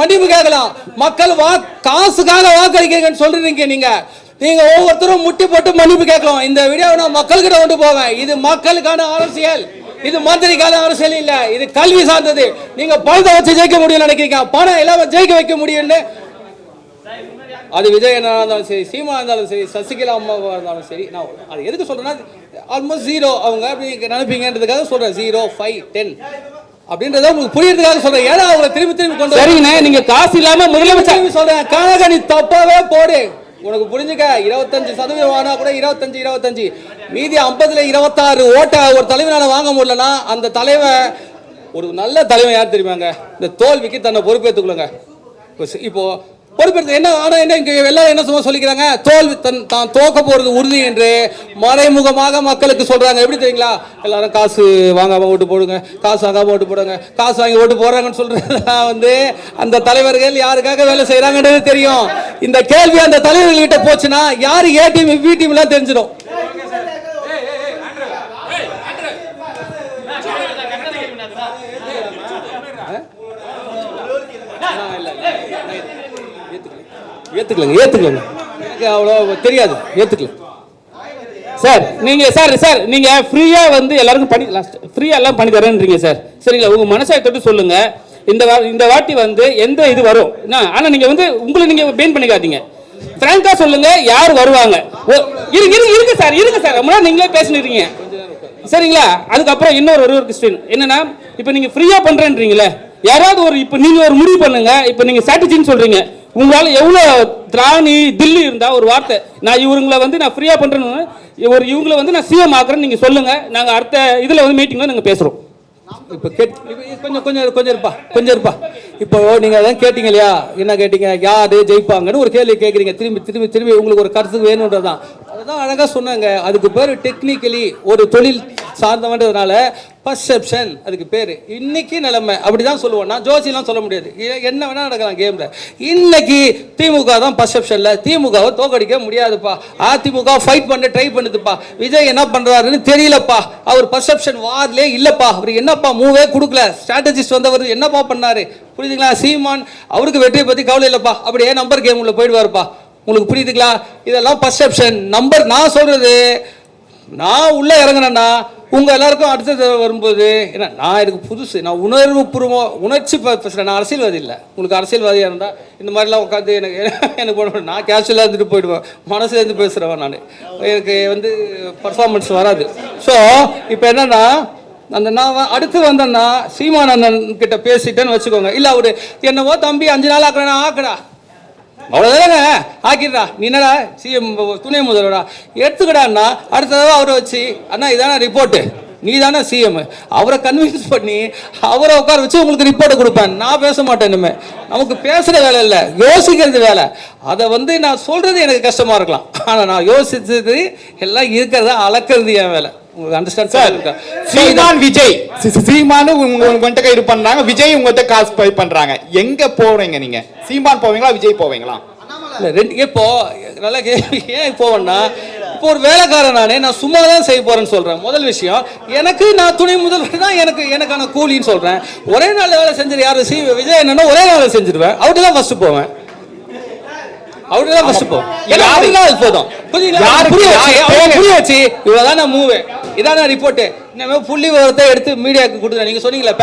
மன்னிப்பு கேட்கலாம். மக்கள் காசுக்காக வாக்களிக்கிறீங்கன்னு சொல்றீங்க. நீங்க ஒவ்வொருத்தரும் முட்டி போட்டு மன்னிப்பு கேட்கலாம். இந்த வீடியோவை நான் மக்கள் கிட்ட கொண்டு போவேன். இது மக்களுக்கான அரசியல், இது மந்திரிக்கான அரசியல் இல்ல, இது கல்வி சார்ந்தது. நீங்க பணத்தை வச்சு ஜெயிக்க முடியும்னு நினைக்கிறீங்க, பணம் இல்லாம ஜெயிக்க வைக்க முடியும்னு. அது விஜய் இருந்தாலும் சரி, சீமா இருந்தாலும் சரி, சசிகலா அம்மாவா இருந்தாலும் சரி. நான் அது எதுக்கு சொல்றேன்னா, ஆல்மோஸ்ட் ஜீரோ அவங்க அப்படி நினைப்பீங்கன்றதுக்காக சொல்றேன். 0, 5, 10 அப்படின்றத உங்களுக்கு புரியறதுக்காக சொல்றேன். ஏன்னா அவங்க திரும்பி கொண்டு சரிங்க. நீங்க காசு இல்லாம முதலமைச்சர் சொல்றேன். கணக்கு நீ தப்பாவே போடு. உனக்கு புரிஞ்சுக்க. 25% ஆனா கூட 25 மீதி 50ல 26 ஓட்ட ஒரு தலைவனால வாங்க முடியலன்னா அந்த தலைவன் ஒரு நல்ல தலைவன் யார் தெரியுமாங்க? இந்த தோல்விக்கு தன்னை பொறுப்பேற்றுக்கொள்ளுங்க. இப்போ பொறுப்பெடுத்து என்ன ஆனா என்ன இங்க எல்லாரும் என்ன சும்மா சொல்லிக்கிறாங்க, தோல்வி தான் தோக்க போறது உறுதி என்று மறைமுகமாக மக்களுக்கு சொல்றாங்க. எப்படி தெரியுங்களா? எல்லாரும் காசு வாங்காம ஓட்டு போடுங்க, காசு வாங்காம ஓட்டு போடுங்க, காசு வாங்கி ஓட்டு போடுறாங்கன்னு சொல்றதுலாம் அந்த தலைவர்கள் யாருக்காக வேலை செய்யறாங்கன்றது தெரியும். இந்த கேள்வி அந்த தலைவர்கள் கிட்ட போச்சுன்னா யாரு ஏ டீம் பி டீம் எல்லாம் தெரிஞ்சிடும். ஏத்துக்கலங்க எனக்கு அவ்வளோ தெரியாது, ஏத்துக்கல சார். நீங்க ஃப்ரீயா எல்லாருக்கும் ஃப்ரீயா எல்லாம் பண்ணி தரேன்றீங்க சார். சரிங்களா? உங்க மனசாய் தொட்டு சொல்லுங்க. இந்த வாட்டி எந்த இது வரும், ஆனா நீங்க உங்களை நீங்க பேன் பண்ணிக்காதீங்க. பிராங்கா சொல்லுங்க யார் வருவாங்க. இருங்க சார் நீங்களே பேசினீங்க. சரிங்களா? அதுக்கப்புறம் இன்னொரு கொஸ்டின் என்னன்னா, இப்போ நீங்க ஃப்ரீயா பண்றேன்றீங்களே, யாராவது இப்போ நீங்க ஒரு முடிவு பண்ணுங்க. இப்போ நீங்க ஸ்ட்ராட்டஜின்னு சொல்றீங்க, உங்களால எவ்வளவு திராணி தில்லி இருந்தா ஒரு வார்த்தை, நான் இவங்களை நான் ஃப்ரீயா பண்றேன்னு இவங்களை நான் சிஎம் ஆக்குறேன்னு நீங்க சொல்லுங்க. நாங்க அடுத்த இதுல மீட்டிங்ல நாங்க பேசுறோம். இப்போ கொஞ்சம் இருப்பா. இப்போ நீங்க அதான் கேட்டீங்க இல்லையா, என்ன கேட்டீங்க, யாரு ஜெயிப்பாங்கன்னு ஒரு கேள்வி கேட்குறீங்க. திரும்பி உங்களுக்கு ஒரு கருத்து வேணுன்றதான். அதுதான் அழகா சொன்னாங்க. அதுக்கு பேர் டெக்னிக்கலி ஒரு தொழில் சார்ந்தவன்றதுனால பர்செப்ஷன் அதுக்கு பேர். இன்னைக்கு நிலைமை அப்படிதான் சொல்லுவோம். நான் ஜோசிலாம் சொல்ல முடியாது, என்ன வேணா நடக்கலாம் கேம்ல. இன்னைக்கு திமுக தான் பர்செப்ஷன்ல, திமுகவை தோக்கடிக்க முடியாதுப்பா. அதிமுக ஃபைட் பண்ண ட்ரை பண்ணுதுப்பா. விஜய் என்ன பண்றாருன்னு தெரியலப்பா. அவர் பர்செப்ஷன் வார்லே இல்லப்பா. அவர் என்னப்பா மூவே கொடுக்கல. ஸ்ட்ராட்டஜிஸ்ட் வந்தவர் என்னப்பா பண்ணாரு, புரியுதுங்களா? சீமான் அவருக்கு வெற்றியை பத்தி கவலை இல்லப்பா, அப்படியே நம்பர் கேம் உள்ள போயிடுவாருப்பா. உங்களுக்கு புரியுதுங்களா? இதெல்லாம் பர்செப்ஷன் நம்பர். நான் சொல்றது, நான் உள்ள இறங்கினேன்னா உங்க எல்லாருக்கும் அடுத்தது வரும்போது என்ன, நான் எனக்கு புதுசு, நான் உணர்ச்சி பேசுறேன். நான் அரசியல்வாதி இல்லை. உங்களுக்கு அரசியல்வாதியாக இருந்தால் இந்த மாதிரிலாம் உட்காந்து எனக்கு போன நான் கேஷுவலாக இருந்துட்டு போயிடுவேன். மனசுலேருந்து பேசுகிறவன் நான். எனக்கு பர்ஃபார்மன்ஸ் வராது. ஸோ இப்போ என்னன்னா, நான் அடுத்து வந்தேன்னா சீமான் அண்ணன் கிட்ட பேசிட்டேன்னு வச்சுக்கோங்க. இல்லை அவரு என்னவோ தம்பி 5 நாள் ஆக்குறேன்னா ஆக்குடா, அவ்வளோதானே ஆக்கிடுறா, நீ என்னடா சிஎம் துணை முதல்வரா எடுத்துக்கடான்னா அடுத்த தடவை அவரை வச்சு, அண்ணா இதான ரிப்போர்ட்டு, நீ தானே சிஎம், அவரை கன்வின்ஸ் பண்ணி அவரை உட்கார வச்சு உங்களுக்கு ரிப்போர்ட்டை கொடுப்பேன். நான் பேச மாட்டேன். இனிமே நமக்கு பேசுகிற வேலை இல்லை, யோசிக்கிறது வேலை. அதை நான் சொல்கிறது எனக்கு கஷ்டமாக இருக்கலாம், ஆனால் நான் யோசிச்சது எல்லாம் இருக்கிறத அளக்கிறது என் வேலை. உங்களுக்கு அண்டர்ஸ்டாண்ட் சார்? சீமான் விஜய், சீமானு உங்கள்கிட்ட இது பண்றாங்க, விஜய் உங்கள்கிட்ட காசு பே பண்றாங்க. எங்க போறீங்க நீங்க? சீமான் போவீங்களா, விஜய் போவீங்களா? இல்லை ரெண்டு. இப்போ நல்லா ஏன் போவேன்னா, இப்போ ஒரு வேலைக்காரன் நான் சும்மா தான் செய்ய போறேன்னு சொல்றேன். முதல் விஷயம், எனக்கு நான் துணை முதல்வர் தான் எனக்கான கூலின்னு சொல்றேன். ஒரே நாள் வேலை செஞ்சிரு யாரு விஜய் என்னன்னா, ஒரே நாள் செஞ்சிருவேன். அவர்கிட்ட தான் ஃபர்ஸ்ட் போவேன். போதும் புரிய வச்சு இவ்வளவுதான் மூவு, இதான ரிப்போர்ட். புள்ளி விவரத்தை எடுத்து மீடியாவுக்கு கொடுத்தேன். நீங்க சொன்னீங்களா